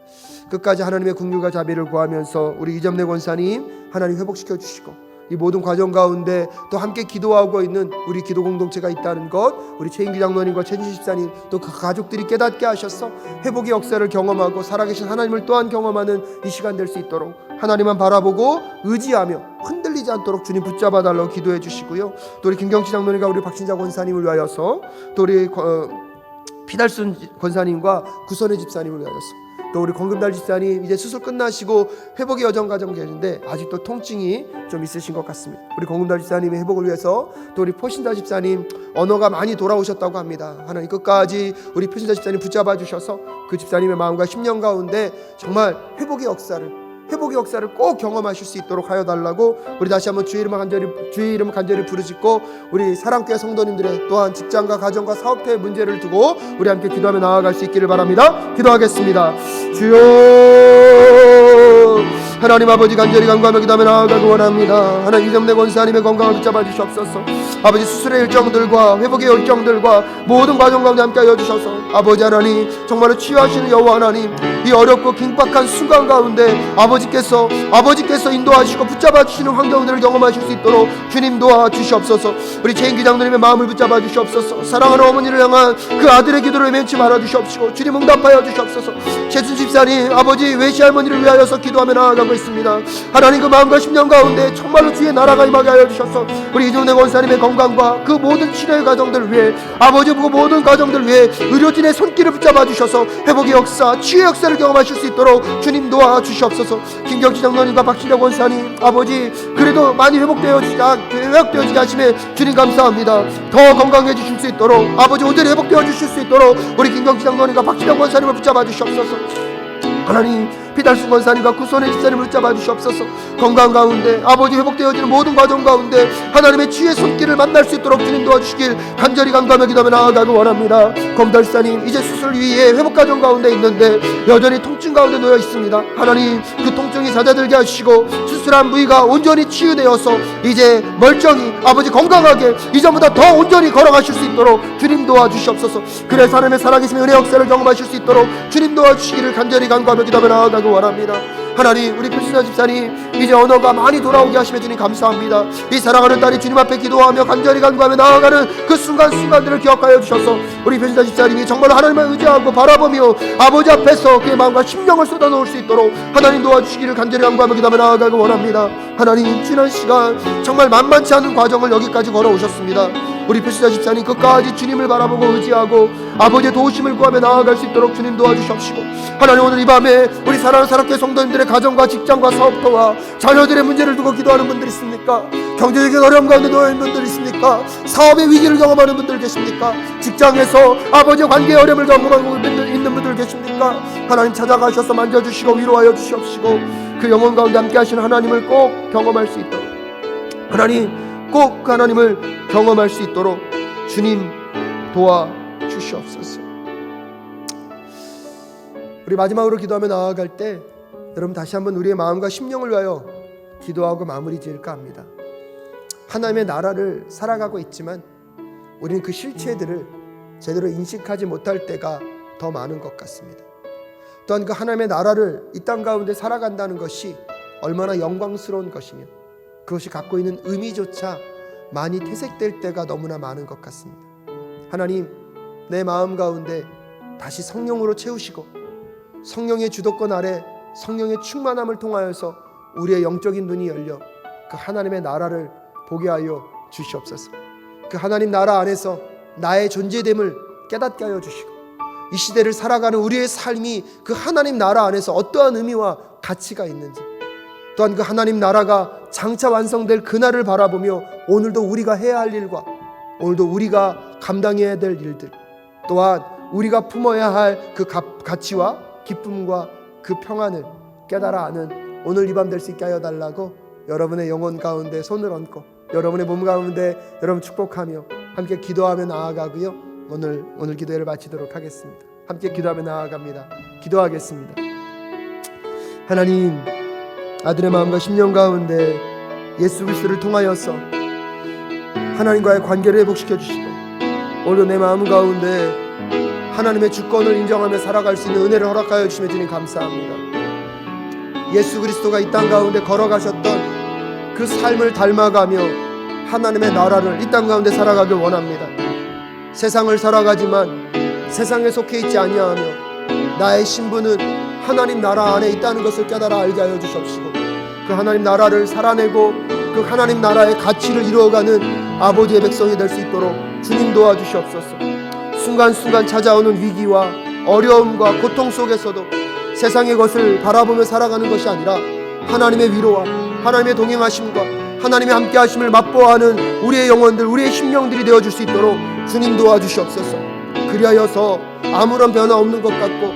끝까지 하나님의 긍휼과 자비를 구하면서 우리 이점래 권사님 하나님 회복시켜 주시고 이 모든 과정 가운데 또 함께 기도하고 있는 우리 기도 공동체가 있다는 것, 우리 최인규 장로님과 최진수 집사님 또 그 가족들이 깨닫게 하셔서 회복의 역사를 경험하고 살아계신 하나님을 또한 경험하는 이 시간 될 수 있도록 하나님만 바라보고 의지하며 흔들리지 않도록 주님 붙잡아 달라고 기도해 주시고요. 또 우리 김경치 장로님과 우리 박신자 권사님을 위하여서 또 우리 피달순 권사님과 구선의 집사님을 위하여서 또 우리 권금달 집사님 이제 수술 끝나시고 회복의 여정 과정 계신데 아직도 통증이 좀 있으신 것 같습니다. 우리 권금달 집사님의 회복을 위해서 또 우리 포신자 집사님 언어가 많이 돌아오셨다고 합니다. 하나님 끝까지 우리 포신자 집사님 붙잡아 주셔서 그 집사님의 마음과 10년 가운데 정말 회복의 역사를 꼭 경험하실 수 있도록 하여 달라고 우리 다시 한번 주의 이름 간절히 부르짖고 우리 사랑교회 성도님들의 또한 직장과 가정과 사업터의 문제를 두고 우리 함께 기도하며 나아갈 수 있기를 바랍니다. 기도하겠습니다. 주여, 하나님 아버지 간절히 간구하며 기도하며 나아가기 원합니다. 하나님 이점래 권사님의 건강을 붙잡아 주시옵소서. 아버지 수술의 일정들과 회복의 일정들과 모든 과정 가운데 함께 하여 주셔서 아버지 하나님 정말로 치유하시는 여호와 하나님 이 어렵고 긴박한 순간 가운데 아버지께서 인도하시고 붙잡아 주시는 환경들을 경험하실 수 있도록 주님 도와주시옵소서. 우리 최인규 장로님의 마음을 붙잡아 주시옵소서. 사랑하는 어머니를 향한 그 아들의 기도를 맹치 말아 주시옵시고 주님 응답하여 주시옵소서. 최순 집사님 아버지 외시 할머니를 위하여서 기도하며 나아가고 있습니다. 하나님 그 마음과 10년 가운데 정말로 주의 나라가 임하게 하여 주셔서 우리 이종래 권사님의 건강과 그 모든 치료의 과정들을 위해 아버지 그 모든 과정들을 위해 의료진의 손길을 붙잡아 주셔서 회복의 역사, 치유의 역사를 경험하실 수 있도록 주님 도와주시옵소서. 김경치 장로님과 박신자 권사님 아버지 그래도 많이 회복되어지게 하심에 주님 감사합니다. 더 건강해지실 수 있도록 아버지 온전히 회복되어 주실 수 있도록 우리 김경치 장로님과 박신자 권사님을 붙잡아 주시옵소서. 하나님, 피달수 권사님과 구손의 집사님을 붙잡아 주시옵소서. 건강 가운데 아버지 회복되어지는 모든 과정 가운데 하나님의 주의 손길을 만날 수 있도록 주님 도와주시길 간절히 간구하며 기도하며 나아가기 원합니다. 검달사님, 이제 수술 위에 회복 과정 가운데 있는데 여전히 통증 가운데 놓여 있습니다. 하나님, 그 통증이 잦아들게 하시고 수술한 부위가 온전히 치유되어서 이제 멀쩡히 아버지 건강하게 이전보다 더 온전히 걸어가실 수 있도록 주님 도와주시옵소서. 그래서 하나님의 살아계신 은혜 역사를 경험하실 수 있도록 주님 도와주시기를 간절히 간구하며 기도하며 나아가기 원합니다. 하나님, 우리 필수자 집사님 이제 언어가 많이 돌아오게 하시며 주님 감사합니다. 이 사랑하는 딸이 주님 앞에 기도하며 간절히 간구하며 나아가는 그 순간순간들을 기억하여 주셔서 우리 필수자 집사님이 정말 하나님을 의지하고 바라보며 아버지 앞에서 그의 마음과 심령을 쏟아놓을 수 있도록 하나님 도와주시기를 간절히 간구하며 기도하며 나아가기 원합니다. 하나님, 지난 시간 정말 만만치 않은 과정을 여기까지 걸어오셨습니다. 우리 필수자 집사님 끝까지 주님을 바라보고 의지하고 아버지의 도우심을 구하며 나아갈 수 있도록 주님 도와주시옵시고, 하나님, 오늘 이 밤에 우리 사랑하는 사랑교회 성도님들의 가정과 직장과 사업터와 자녀들의 문제를 두고 기도하는 분들 있습니까? 경제적인 어려움 가운데 놓여 있는 분들 있습니까? 사업의 위기를 경험하는 분들 계십니까? 직장에서 아버지의 관계의 어려움을 경험하고 있는 분들 계십니까? 하나님, 찾아가셔서 만져주시고 위로하여 주시옵시고 그 영혼 가운데 함께 하시는 하나님을 꼭 경험할 수 있도록, 하나님, 꼭 그 하나님을 경험할 수 있도록 주님 도와주시옵소서. 우리 마지막으로 기도하며 나아갈 때 여러분 다시 한번 우리의 마음과 심령을 위하여 기도하고 마무리 지을까 합니다. 하나님의 나라를 살아가고 있지만 우리는 그 실체들을 제대로 인식하지 못할 때가 더 많은 것 같습니다. 또한 그 하나님의 나라를 이 땅 가운데 살아간다는 것이 얼마나 영광스러운 것이며 그것이 갖고 있는 의미조차 많이 퇴색될 때가 너무나 많은 것 같습니다. 하나님, 내 마음 가운데 다시 성령으로 채우시고 성령의 주도권 아래 성령의 충만함을 통하여서 우리의 영적인 눈이 열려 그 하나님의 나라를 보게 하여 주시옵소서. 그 하나님 나라 안에서 나의 존재됨을 깨닫게 하여 주시고 이 시대를 살아가는 우리의 삶이 그 하나님 나라 안에서 어떠한 의미와 가치가 있는지, 또한 그 하나님 나라가 장차 완성될 그날을 바라보며 오늘도 우리가 해야 할 일과 오늘도 우리가 감당해야 될 일들, 또한 우리가 품어야 할 그 가치와 기쁨과 그 평안을 깨달아 아는 오늘 이 밤 될 수 있게 하여 달라고 여러분의 영혼 가운데 손을 얹고 여러분의 몸 가운데 여러분 축복하며 함께 기도하며 나아가고요. 오늘 기도회를 마치도록 하겠습니다. 함께 기도하며 나아갑니다. 기도하겠습니다. 하나님, 아들의 마음과 심령 가운데 예수 그리스도를 통하여서 하나님과의 관계를 회복시켜 주시고 오늘도 내 마음 가운데 하나님의 주권을 인정하며 살아갈 수 있는 은혜를 허락하여 주시며 주님 감사합니다. 예수 그리스도가 이 땅 가운데 걸어가셨던 그 삶을 닮아가며 하나님의 나라를 이 땅 가운데 살아가길 원합니다. 세상을 살아가지만 세상에 속해 있지 아니하며 나의 신분은 하나님 나라 안에 있다는 것을 깨달아 알게 하여 주시옵시고 그 하나님 나라를 살아내고 그 하나님 나라의 가치를 이루어가는 아버지의 백성이 될 수 있도록 주님 도와주시옵소서. 순간순간 찾아오는 위기와 어려움과 고통 속에서도 세상의 것을 바라보며 살아가는 것이 아니라 하나님의 위로와 하나님의 동행하심과 하나님의 함께하심을 맛보아하는 우리의 영혼들, 우리의 심령들이 되어줄 수 있도록 주님 도와주시옵소서. 그리하여서 아무런 변화 없는 것 같고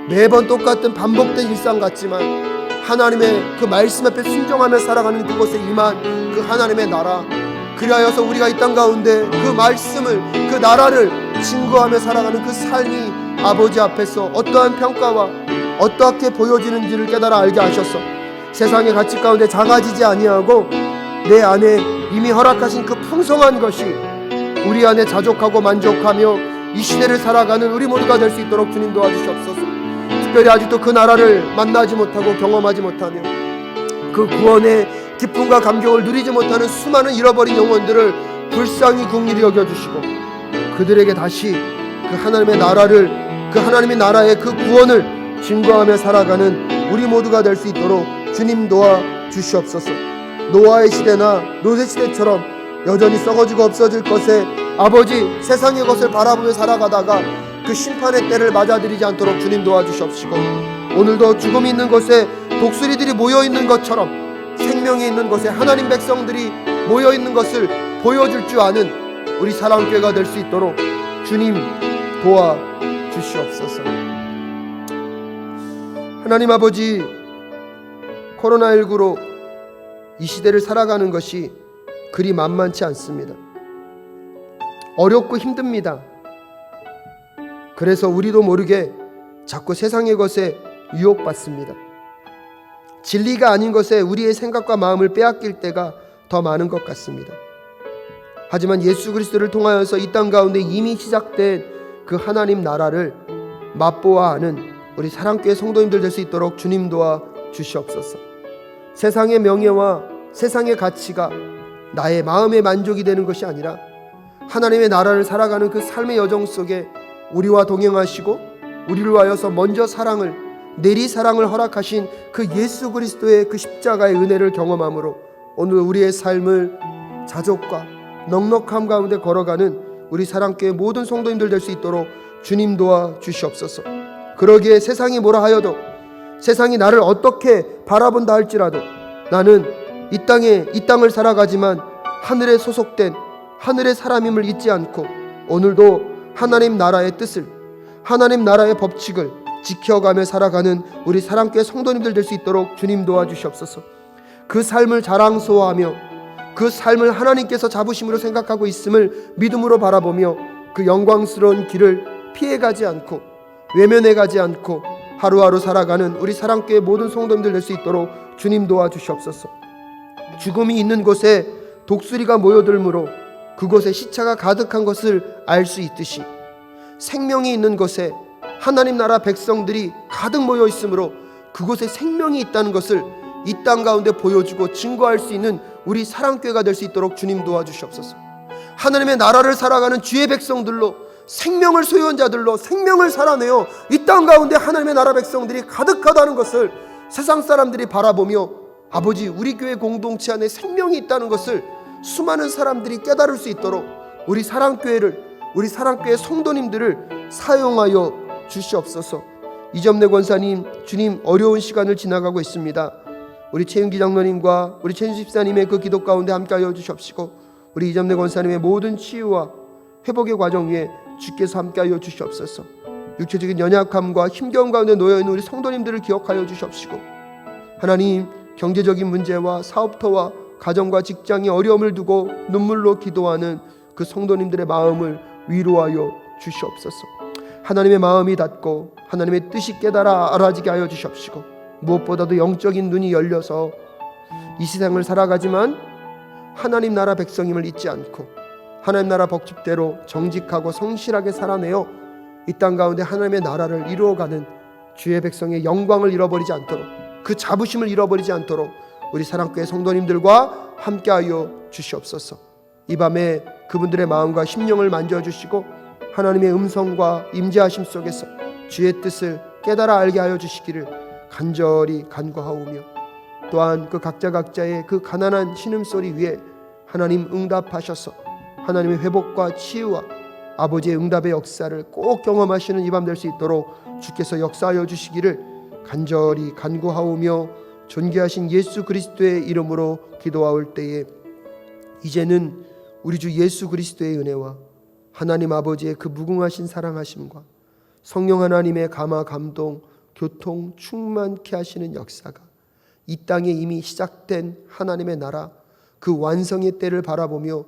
매번 똑같은 반복된 일상 같지만 하나님의 그 말씀 앞에 순종하며 살아가는 그곳에 임한 그 하나님의 나라, 그리하여서 우리가 이 땅 가운데 그 말씀을, 그 나라를 증거하며 살아가는 그 삶이 아버지 앞에서 어떠한 평가와 어떻게 보여지는지를 깨달아 알게 하셔서 세상의 가치 가운데 작아지지 아니하고 내 안에 이미 허락하신 그 풍성한 것이 우리 안에 자족하고 만족하며 이 시대를 살아가는 우리 모두가 될 수 있도록 주님 도와주시옵소서. 특별히 아직도 그 나라를 만나지 못하고 경험하지 못하며 그 구원의 기쁨과 감격을 누리지 못하는 수많은 잃어버린 영혼들을 불쌍히 긍휼히 여겨주시고 그들에게 다시 그 하나님의 나라를, 그 하나님의 나라의 그 구원을 증거하며 살아가는 우리 모두가 될 수 있도록 주님 도와주시옵소서. 노아의 시대나 롯의 시대처럼 여전히 썩어지고 없어질 것에 아버지 세상의 것을 바라보며 살아가다가 그 심판의 때를 맞아들이지 않도록 주님 도와주시옵시고 오늘도 죽음이 있는 곳에 독수리들이 모여있는 것처럼 생명이 있는 곳에 하나님 백성들이 모여있는 것을 보여줄 줄 아는 우리 사랑교회가 될 수 있도록 주님 도와주시옵소서. 하나님 아버지, 코로나19로 이 시대를 살아가는 것이 그리 만만치 않습니다. 어렵고 힘듭니다. 그래서 우리도 모르게 자꾸 세상의 것에 유혹받습니다. 진리가 아닌 것에 우리의 생각과 마음을 빼앗길 때가 더 많은 것 같습니다. 하지만 예수 그리스도를 통하여서 이 땅 가운데 이미 시작된 그 하나님 나라를 맛보아하는 우리 사랑교회 성도님들 될 수 있도록 주님 도와 주시옵소서. 세상의 명예와 세상의 가치가 나의 마음의 만족이 되는 것이 아니라 하나님의 나라를 살아가는 그 삶의 여정 속에 우리와 동행하시고 우리를 위하여서 먼저 사랑을 내리 사랑을 허락하신 그 예수 그리스도의 그 십자가의 은혜를 경험함으로 오늘 우리의 삶을 자족과 넉넉함 가운데 걸어가는 우리 사랑교회 모든 성도님들 될 수 있도록 주님 도와 주시옵소서. 그러기에 세상이 뭐라 하여도, 세상이 나를 어떻게 바라본다 할지라도 나는 이 땅을 살아가지만 하늘에 소속된 하늘의 사람임을 잊지 않고 오늘도 하나님 나라의 뜻을, 하나님 나라의 법칙을 지켜가며 살아가는 우리 사랑교회 성도님들 될 수 있도록 주님 도와주시옵소서. 그 삶을 자랑스러워하며 그 삶을 하나님께서 자부심으로 생각하고 있음을 믿음으로 바라보며 그 영광스러운 길을 피해가지 않고 외면해가지 않고 하루하루 살아가는 우리 사랑교회 모든 성도님들 될 수 있도록 주님 도와주시옵소서. 죽음이 있는 곳에 독수리가 모여들므로 그곳에 시체가 가득한 것을 알 수 있듯이 생명이 있는 곳에 하나님 나라 백성들이 가득 모여 있으므로 그곳에 생명이 있다는 것을 이 땅 가운데 보여주고 증거할 수 있는 우리 사랑교회가 될 수 있도록 주님 도와주시옵소서. 하나님의 나라를 살아가는 주의 백성들로, 생명을 소유한 자들로 생명을 살아내어 이 땅 가운데 하나님의 나라 백성들이 가득하다는 것을 세상 사람들이 바라보며 아버지, 우리 교회 공동체 안에 생명이 있다는 것을 수많은 사람들이 깨달을 수 있도록 우리 사랑교회를, 우리 사랑교회 성도님들을 사용하여 주시옵소서. 이점래 권사님, 주님 어려운 시간을 지나가고 있습니다. 우리 최윤기 장로님과 우리 최윤수 집사님의 그 기도 가운데 함께하여 주시옵시고 우리 이점래 권사님의 모든 치유와 회복의 과정 위에 주께서 함께하여 주시옵소서. 육체적인 연약함과 힘겨움 가운데 놓여있는 우리 성도님들을 기억하여 주시옵시고 하나님, 경제적인 문제와 사업터와 가정과 직장의 어려움을 두고 눈물로 기도하는 그 성도님들의 마음을 위로하여 주시옵소서. 하나님의 마음이 닿고 하나님의 뜻이 깨달아 알아지게 하여 주시옵시고 무엇보다도 영적인 눈이 열려서 이 세상을 살아가지만 하나님 나라 백성임을 잊지 않고 하나님 나라 법칙대로 정직하고 성실하게 살아내어 이 땅 가운데 하나님의 나라를 이루어가는 주의 백성의 영광을 잃어버리지 않도록, 그 자부심을 잃어버리지 않도록 우리 사랑교회 성도님들과 함께하여 주시옵소서. 이 밤에 그분들의 마음과 심령을 만져주시고 하나님의 음성과 임재하심 속에서 주의 뜻을 깨달아 알게 하여 주시기를 간절히 간구하오며 또한 그 각자의 그 가난한 신음소리 위에 하나님 응답하셔서 하나님의 회복과 치유와 아버지의 응답의 역사를 꼭 경험하시는 이 밤 될 수 있도록 주께서 역사하여 주시기를 간절히 간구하오며 존귀하신 예수 그리스도의 이름으로 기도하올 때에 이제는 우리 주 예수 그리스도의 은혜와 하나님 아버지의 그 무궁하신 사랑하심과 성령 하나님의 감화 감동 교통 충만케 하시는 역사가 이 땅에 이미 시작된 하나님의 나라 그 완성의 때를 바라보며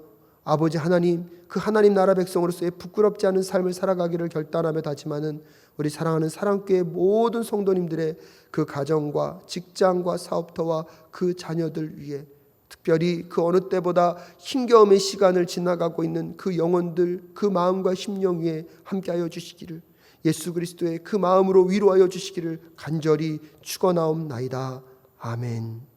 아버지 하나님, 그 하나님 나라 백성으로서의 부끄럽지 않은 삶을 살아가기를 결단하며 다짐하는 우리 사랑하는 사랑교회 모든 성도님들의 그 가정과 직장과 사업터와 그 자녀들 위해 특별히 그 어느 때보다 힘겨움의 시간을 지나가고 있는 그 영혼들, 그 마음과 심령 위에 함께하여 주시기를 예수 그리스도의 그 마음으로 위로하여 주시기를 간절히 축원하옵나이다. 아멘.